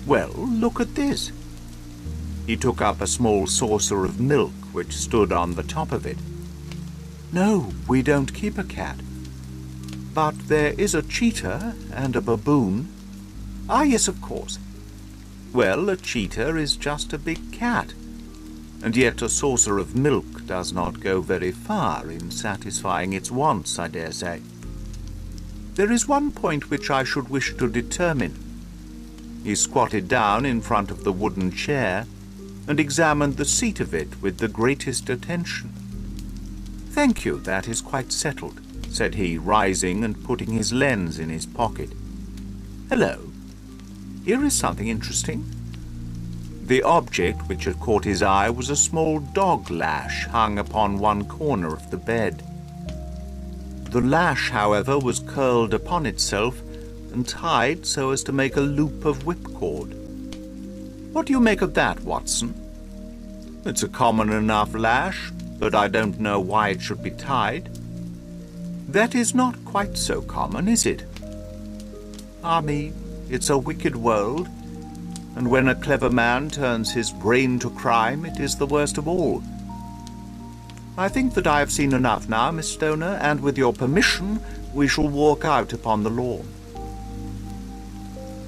"Well, look at this." He took up a small saucer of milk which stood on the top of it. "No, we don't keep a cat. But there is a cheetah and a baboon." "Ah, yes, of course." "Well, a cheetah is just a big cat, and yet a saucer of milk does not go very far in satisfying its wants, I dare say. There is one point which I should wish to determine." He squatted down in front of the wooden chair and examined the seat of it with the greatest attention. "Thank you, that is quite settled," said he, rising and putting his lens in his pocket. "Hello, here is something interesting." The object which had caught his eye was a small dog lash hung upon one corner of the bed. The lash, however, was curled upon itself and tied so as to make a loop of whipcord. "What do you make of that, Watson?" "It's a common enough lash, but I don't know why it should be tied." "That is not quite so common, is it?" "Ah me, it's a wicked world, and when a clever man turns his brain to crime, it is the worst of all. I think that I have seen enough now, Miss Stoner, and with your permission we shall walk out upon the lawn."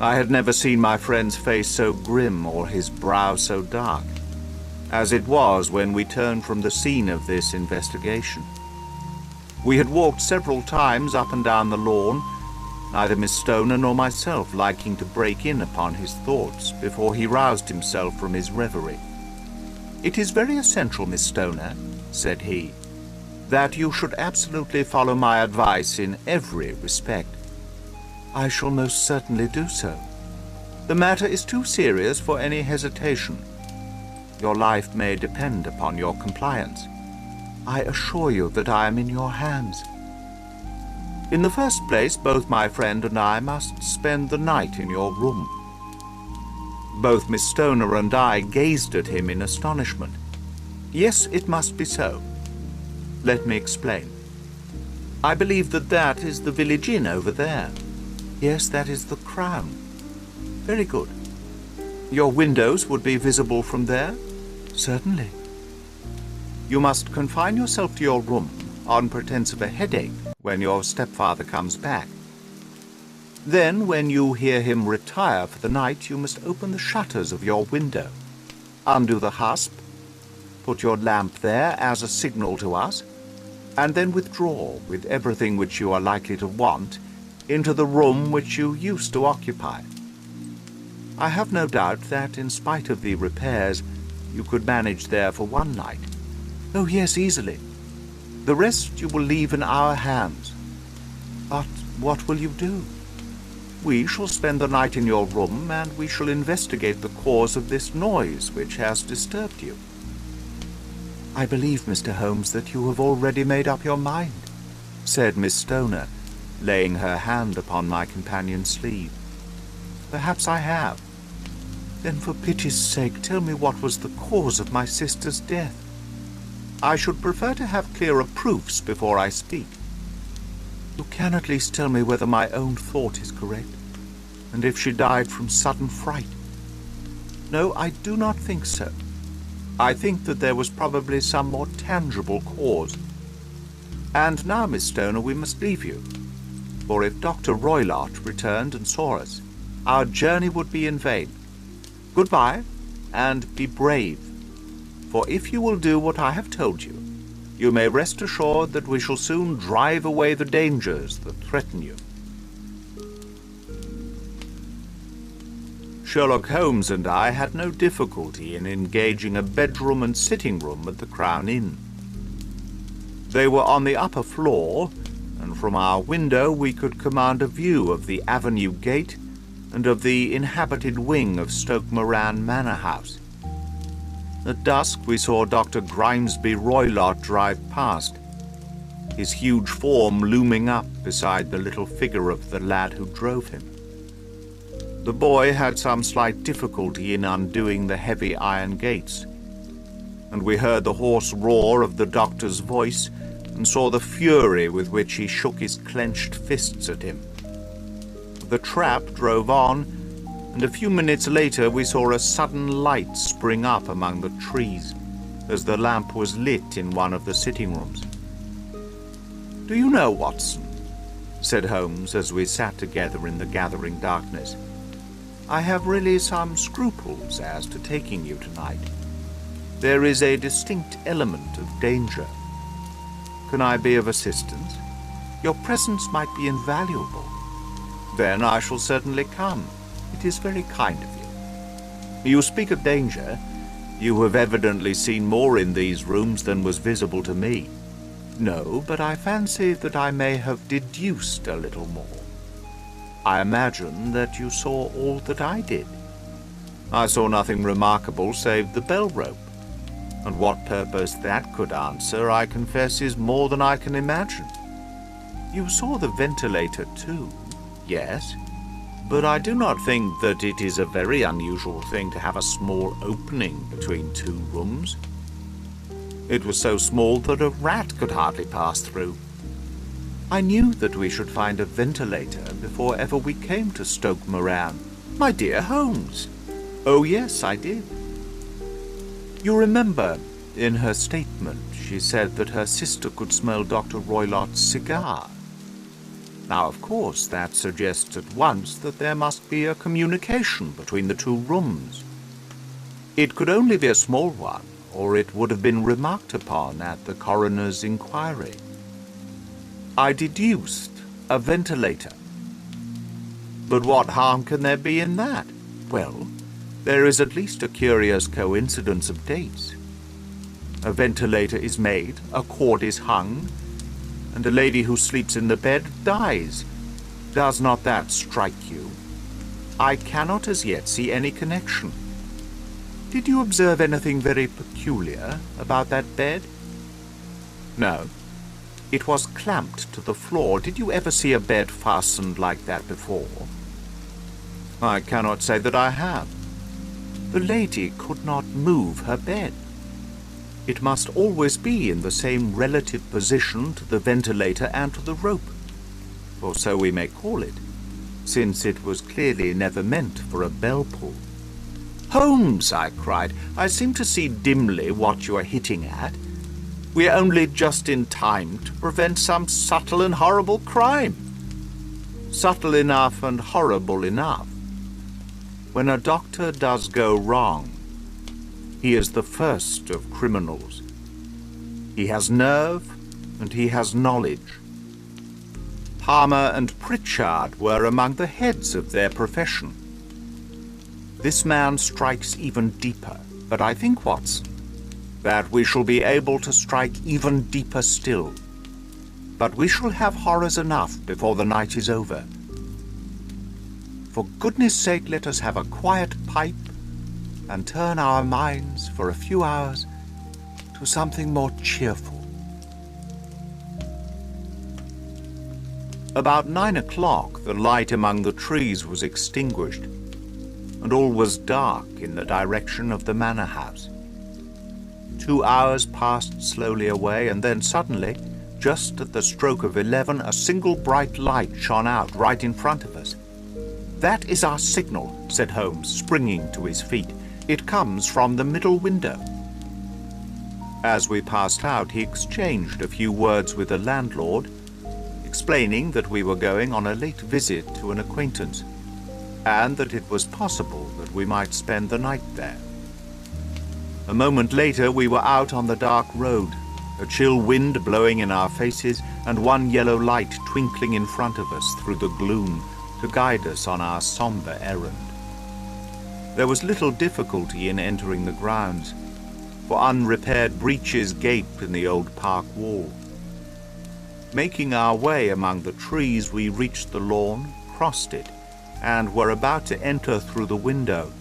I had never seen my friend's face so grim or his brow so dark, as it was when we turned from the scene of this investigation. We had walked several times up and down the lawn, neither Miss Stoner nor myself liking to break in upon his thoughts before he roused himself from his reverie. "It is very essential, Miss Stoner," said he, "that you should absolutely follow my advice in every respect." "I shall most certainly do so." "The matter is too serious for any hesitation. Your life may depend upon your compliance." "I assure you that I am in your hands." "In the first place, both my friend and I must spend the night in your room." Both Miss Stoner and I gazed at him in astonishment. "Yes, it must be so. Let me explain. I believe that is the village inn over there." "Yes, that is the Crown." "Very good. Your windows would be visible from there? Certainly. You must confine yourself to your room on pretense of a headache when your stepfather comes back. Then, when you hear him retire for the night, you must open the shutters of your window, undo the hasp, put your lamp there as a signal to us, and then withdraw with everything which you are likely to want into the room which you used to occupy. I have no doubt that, in spite of the repairs, you could manage there for one night. Oh, yes, easily. The rest you will leave in our hands. But what will you do? We shall spend the night in your room, and we shall investigate the cause of this noise which has disturbed you. I believe, Mr. Holmes, that you have already made up your mind, said Miss Stoner, laying her hand upon my companion's sleeve. Perhaps I have. Then for pity's sake tell me what was the cause of my sister's death. I should prefer to have clearer proofs before I speak. You can at least tell me whether my own thought is correct, and if she died from sudden fright. No, I do not think so. I think that there was probably some more tangible cause. And now, Miss Stoner, we must leave you, for if Dr. Roylott returned and saw us, our journey would be in vain. Goodbye, and be brave, for if you will do what I have told you, you may rest assured that we shall soon drive away the dangers that threaten you. Sherlock Holmes and I had no difficulty in engaging a bedroom and sitting room at the Crown Inn. They were on the upper floor, and from our window we could command a view of the avenue gate and of the inhabited wing of Stoke Moran Manor House. At dusk we saw Dr. Grimesby Roylott drive past, his huge form looming up beside the little figure of the lad who drove him. The boy had some slight difficulty in undoing the heavy iron gates, and we heard the hoarse roar of the doctor's voice and saw the fury with which he shook his clenched fists at him. The trap drove on, and a few minutes later we saw a sudden light spring up among the trees as the lamp was lit in one of the sitting rooms. "Do you know, Watson," said Holmes as we sat together in the gathering darkness, "I have really some scruples as to taking you tonight. There is a distinct element of danger. Can I be of assistance? Your presence might be invaluable. Then I shall certainly come. It is very kind of you. You speak of danger. You have evidently seen more in these rooms than was visible to me. No, but I fancy that I may have deduced a little more. I imagine that you saw all that I did. I saw nothing remarkable save the bell rope, and what purpose that could answer, I confess, is more than I can imagine. You saw the ventilator too, yes, but I do not think that it is a very unusual thing to have a small opening between two rooms. It was so small that a rat could hardly pass through. I knew that we should find a ventilator before ever we came to Stoke Moran. My dear Holmes! Oh, yes, I did. You remember, in her statement, she said that her sister could smell Dr. Roylott's cigar. Now, of course, that suggests at once that there must be a communication between the two rooms. It could only be a small one, or it would have been remarked upon at the coroner's inquiry. I deduced a ventilator. But what harm can there be in that? Well, there is at least a curious coincidence of dates. A ventilator is made, a cord is hung, and a lady who sleeps in the bed dies. Does not that strike you? I cannot as yet see any connection. Did you observe anything very peculiar about that bed? No. It was clamped to the floor. Did you ever see a bed fastened like that before? I cannot say that I have. The lady could not move her bed. It must always be in the same relative position to the ventilator and to the rope, or so we may call it, since it was clearly never meant for a bell pull. "Holmes," I cried, "I seem to see dimly what you are hitting at. We are only just in time to prevent some subtle and horrible crime. Subtle enough and horrible enough. When a doctor does go wrong, he is the first of criminals. He has nerve and he has knowledge. Palmer and Pritchard were among the heads of their profession. This man strikes even deeper, but I think, Watson, that we shall be able to strike even deeper still. But we shall have horrors enough before the night is over. For goodness sake, let us have a quiet pipe and turn our minds for a few hours to something more cheerful." About 9 o'clock, the light among the trees was extinguished, and all was dark in the direction of the manor house. 2 hours passed slowly away, and then suddenly, just at the stroke of 11, a single bright light shone out right in front of us. "That is our signal," said Holmes, springing to his feet. "It comes from the middle window." As we passed out, he exchanged a few words with the landlord, explaining that we were going on a late visit to an acquaintance, and that it was possible that we might spend the night there. A moment later we were out on the dark road, a chill wind blowing in our faces, and one yellow light twinkling in front of us through the gloom to guide us on our sombre errand. There was little difficulty in entering the grounds, for unrepaired breaches gaped in the old park wall. Making our way among the trees, we reached the lawn, crossed it, and were about to enter through the window,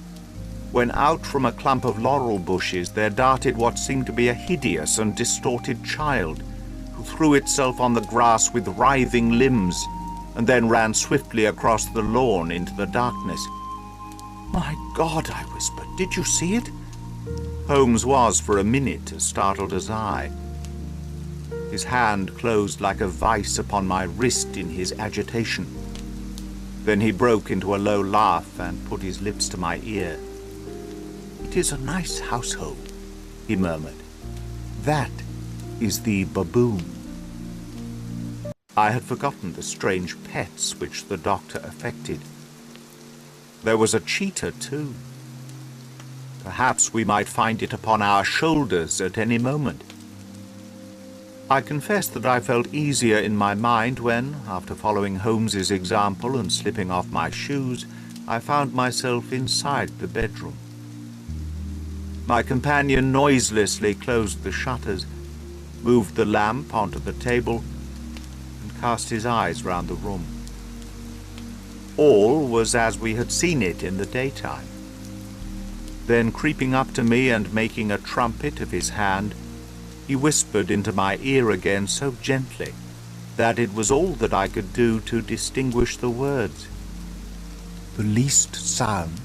when out from a clump of laurel bushes there darted what seemed to be a hideous and distorted child, who threw itself on the grass with writhing limbs, and then ran swiftly across the lawn into the darkness. "My God," I whispered, "did you see it?" Holmes was for a minute as startled as I. His hand closed like a vice upon my wrist in his agitation. Then he broke into a low laugh and put his lips to my ear. "It is a nice household," he murmured. "That is the baboon." I had forgotten the strange pets which the doctor affected. There was a cheetah, too. Perhaps we might find it upon our shoulders at any moment. I confess that I felt easier in my mind when, after following Holmes's example and slipping off my shoes, I found myself inside the bedroom. My companion noiselessly closed the shutters, moved the lamp onto the table, and cast his eyes round the room. All was as we had seen it in the daytime. Then, creeping up to me and making a trumpet of his hand, he whispered into my ear again so gently that it was all that I could do to distinguish the words. "The least sound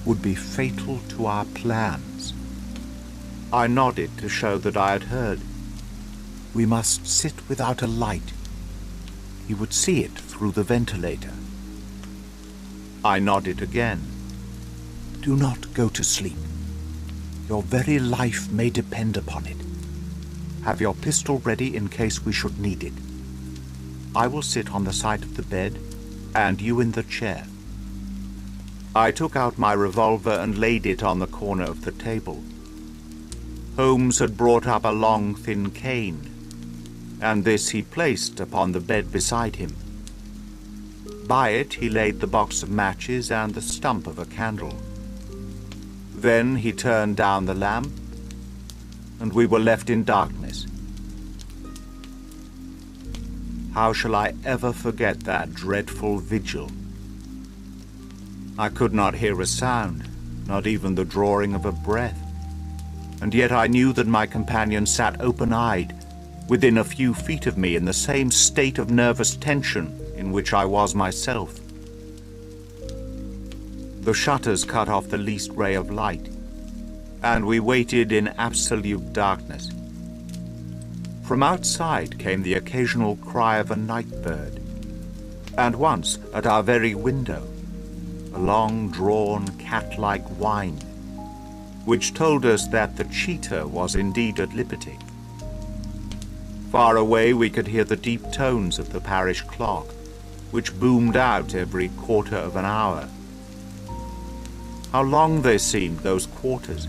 would be fatal to our plans." I nodded to show that I had heard. "We must sit without a light. He would see it through the ventilator." I nodded again. "Do not go to sleep. Your very life may depend upon it. Have your pistol ready in case we should need it. I will sit on the side of the bed, and you in the chair." I took out my revolver and laid it on the corner of the table. Holmes had brought up a long, thin cane, and this he placed upon the bed beside him. By it he laid the box of matches and the stump of a candle. Then he turned down the lamp, and we were left in darkness. How shall I ever forget that dreadful vigil? I could not hear a sound, not even the drawing of a breath, and yet I knew that my companion sat open-eyed, within a few feet of me, in the same state of nervous tension in which I was myself. The shutters cut off the least ray of light, and we waited in absolute darkness. From outside came the occasional cry of a night bird, and once, at our very window, a long-drawn cat-like whine, which told us that the cheetah was indeed at liberty. Far away we could hear the deep tones of the parish clock, which boomed out every quarter of an hour. How long they seemed, those quarters.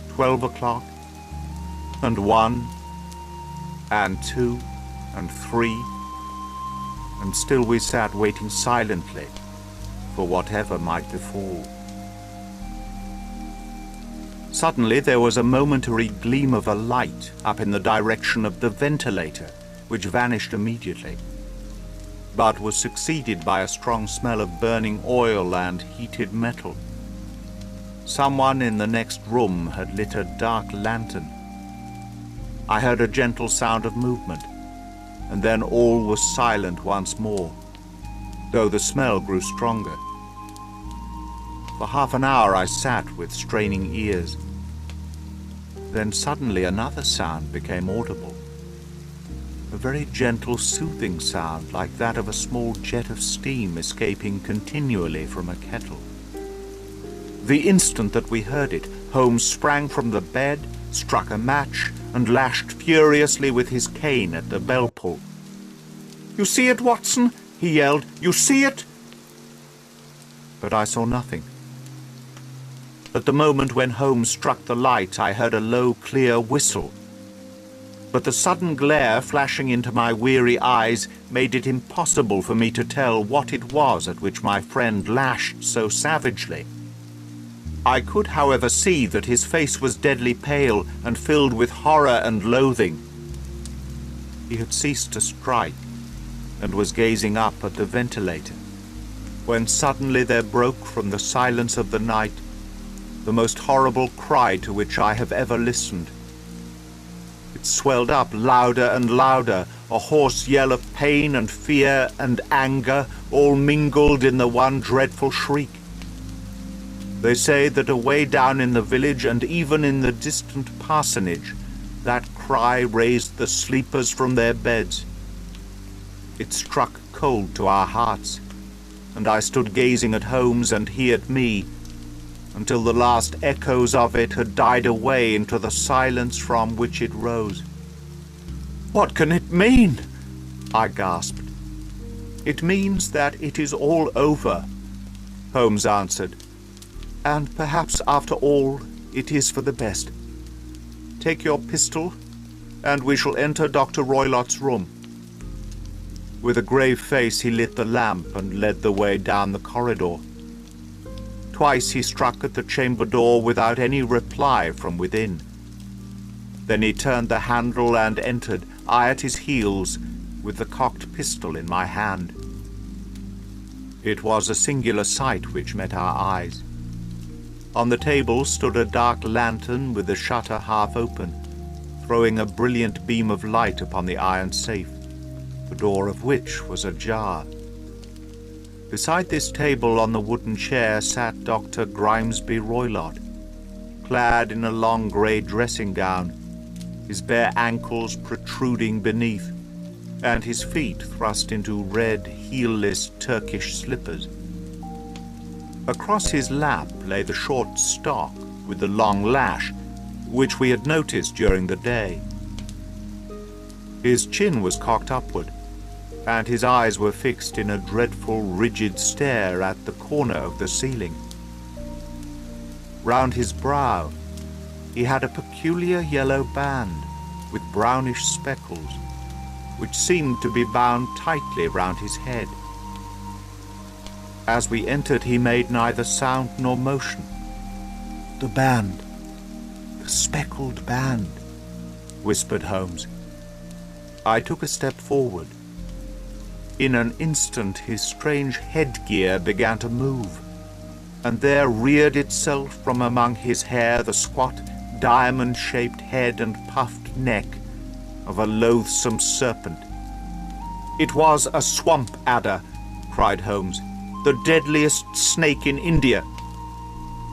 12 o'clock, and 1, and 2, and 3, and still we sat waiting silently for whatever might befall. Suddenly there was a momentary gleam of a light up in the direction of the ventilator, which vanished immediately, but was succeeded by a strong smell of burning oil and heated metal. Someone in the next room had lit a dark lantern. I heard a gentle sound of movement, and then all was silent once more, though the smell grew stronger. For half an hour I sat with straining ears. Then suddenly another sound became audible. A very gentle, soothing sound, like that of a small jet of steam escaping continually from a kettle. The instant that we heard it, Holmes sprang from the bed, struck a match, and lashed furiously with his cane at the bell pull. "You see it, Watson?" he yelled. "You see it?" But I saw nothing. At the moment when Holmes struck the light, I heard a low, clear whistle. But the sudden glare flashing into my weary eyes made it impossible for me to tell what it was at which my friend lashed so savagely. I could, however, see that his face was deadly pale and filled with horror and loathing. He had ceased to strike and was gazing up at the ventilator, when suddenly there broke from the silence of the night the most horrible cry to which I have ever listened. It swelled up louder and louder, a hoarse yell of pain and fear and anger, all mingled in the one dreadful shriek. They say that away down in the village and even in the distant parsonage, that cry raised the sleepers from their beds. It struck cold to our hearts, and I stood gazing at Holmes and he at me, until the last echoes of it had died away into the silence from which it rose. "What can it mean?" I gasped. "It means that it is all over," Holmes answered. "And perhaps after all it is for the best. Take your pistol, and we shall enter Dr. Roylott's room." With a grave face he lit the lamp and led the way down the corridor. Twice he struck at the chamber door without any reply from within. Then he turned the handle and entered, I at his heels, with the cocked pistol in my hand. It was a singular sight which met our eyes. On the table stood a dark lantern with the shutter half open, throwing a brilliant beam of light upon the iron safe, the door of which was ajar. Beside this table on the wooden chair sat Dr. Grimesby Roylott, clad in a long grey dressing gown, his bare ankles protruding beneath, and his feet thrust into red, heelless Turkish slippers. Across his lap lay the short stock with the long lash, which we had noticed during the day. His chin was cocked upward, and his eyes were fixed in a dreadful, rigid stare at the corner of the ceiling. Round his brow he had a peculiar yellow band with brownish speckles, which seemed to be bound tightly round his head. As we entered he made neither sound nor motion. "The band, the speckled band," whispered Holmes. I took a step forward. In an instant his strange headgear began to move, and there reared itself from among his hair the squat, diamond-shaped head and puffed neck of a loathsome serpent. "It was a swamp adder," cried Holmes, "the deadliest snake in India.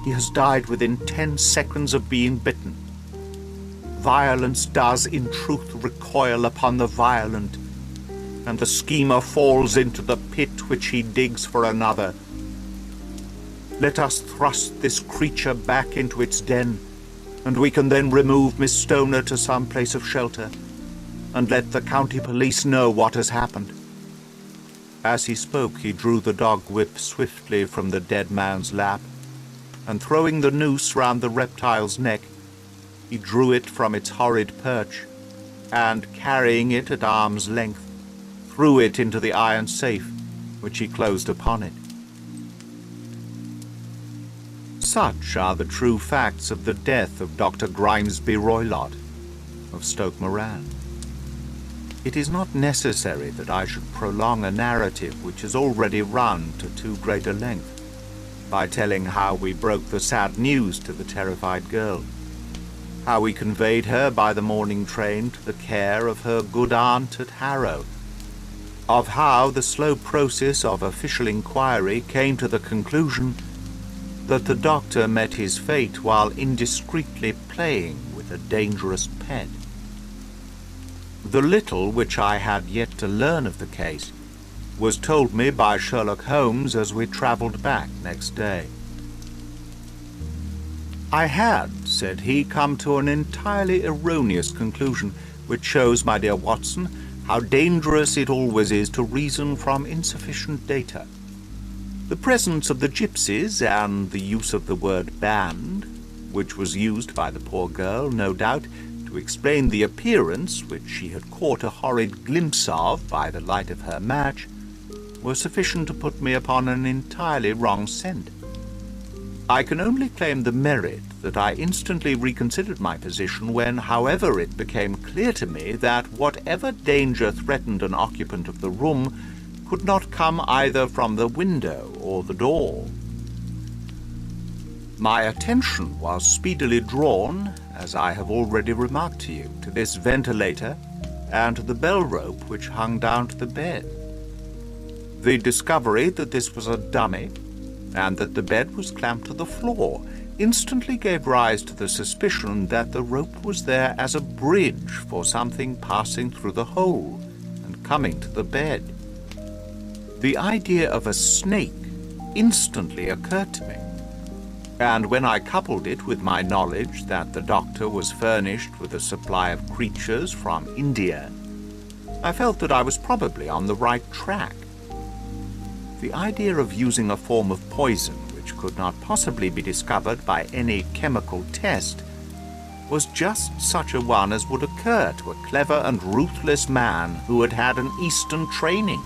He has died within 10 seconds of being bitten. Violence does in truth recoil upon the violent, and the schemer falls into the pit which he digs for another, Let us thrust this creature back into its den, and we can then remove Miss Stoner to some place of shelter, and let the county police know what has happened." As he spoke, he drew the dog whip swiftly from the dead man's lap, and throwing the noose round the reptile's neck, he drew it from its horrid perch, and, carrying it at arm's length, threw it into the iron safe, which he closed upon it. Such are the true facts of the death of Dr. Grimesby Roylott of Stoke Moran. It is not necessary that I should prolong a narrative which has already run to too great a length, by telling how we broke the sad news to the terrified girl, how we conveyed her by the morning train to the care of her good aunt at Harrow, of how the slow process of official inquiry came to the conclusion that the doctor met his fate while indiscreetly playing with a dangerous pet. The little which I had yet to learn of the case was told me by Sherlock Holmes as we travelled back next day. "I had," said he, "come to an entirely erroneous conclusion, which shows, my dear Watson, how dangerous it always is to reason from insufficient data. The presence of the gypsies and the use of the word band, which was used by the poor girl, no doubt, to explain the appearance which she had caught a horrid glimpse of by the light of her match, were sufficient to put me upon an entirely wrong scent. I can only claim the merit that I instantly reconsidered my position when, however, it became clear to me that whatever danger threatened an occupant of the room could not come either from the window or the door. My attention was speedily drawn, as I have already remarked to you, to this ventilator and to the bell rope which hung down to the bed. The discovery that this was a dummy, and that the bed was clamped to the floor, instantly gave rise to the suspicion that the rope was there as a bridge for something passing through the hole and coming to the bed. The idea of a snake instantly occurred to me, and when I coupled it with my knowledge that the doctor was furnished with a supply of creatures from India, I felt that I was probably on the right track. The idea of using a form of poison which could not possibly be discovered by any chemical test was just such a one as would occur to a clever and ruthless man who had had an Eastern training.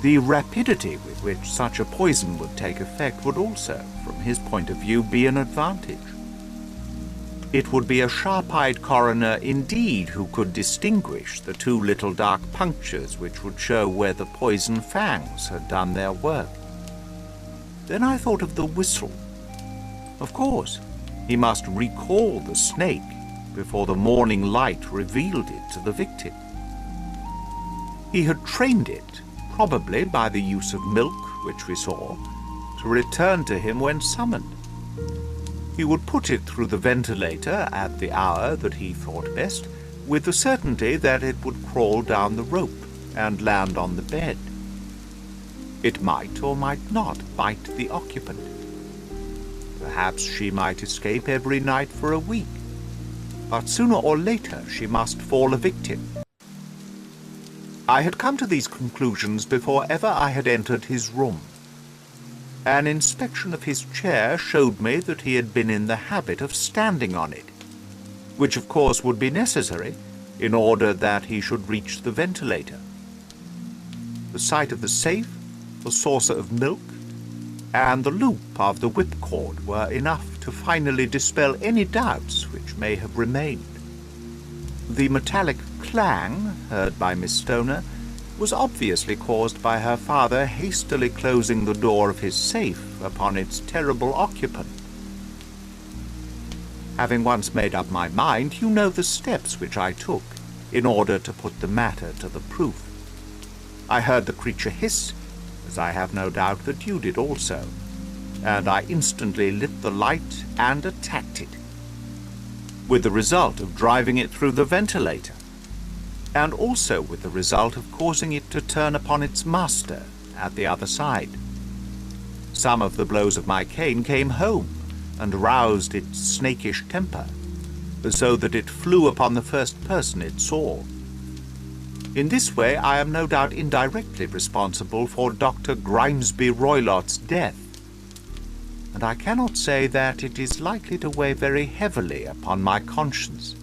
The rapidity with which such a poison would take effect would also, from his point of view, be an advantage. It would be a sharp-eyed coroner indeed who could distinguish the two little dark punctures which would show where the poison fangs had done their work. Then I thought of the whistle. Of course, he must recall the snake before the morning light revealed it to the victim. He had trained it, probably by the use of milk, which we saw, to return to him when summoned. He would put it through the ventilator at the hour that he thought best, with the certainty that it would crawl down the rope and land on the bed. It might or might not bite the occupant. Perhaps she might escape every night for a week, but sooner or later she must fall a victim. I had come to these conclusions before ever I had entered his room. An inspection of his chair showed me that he had been in the habit of standing on it, which of course would be necessary in order that he should reach the ventilator. The sight of the safe, the saucer of milk, and the loop of the whipcord were enough to finally dispel any doubts which may have remained. The metallic clang heard by Miss Stoner was obviously caused by her father hastily closing the door of his safe upon its terrible occupant. Having once made up my mind, you know the steps which I took in order to put the matter to the proof. I heard the creature hiss, as I have no doubt that you did also, and I instantly lit the light and attacked it, with the result of driving it through the ventilator, and also with the result of causing it to turn upon its master at the other side. Some of the blows of my cane came home and roused its snakish temper, so that it flew upon the first person it saw. In this way I am no doubt indirectly responsible for Dr. Grimesby Roylott's death, and I cannot say that it is likely to weigh very heavily upon my conscience.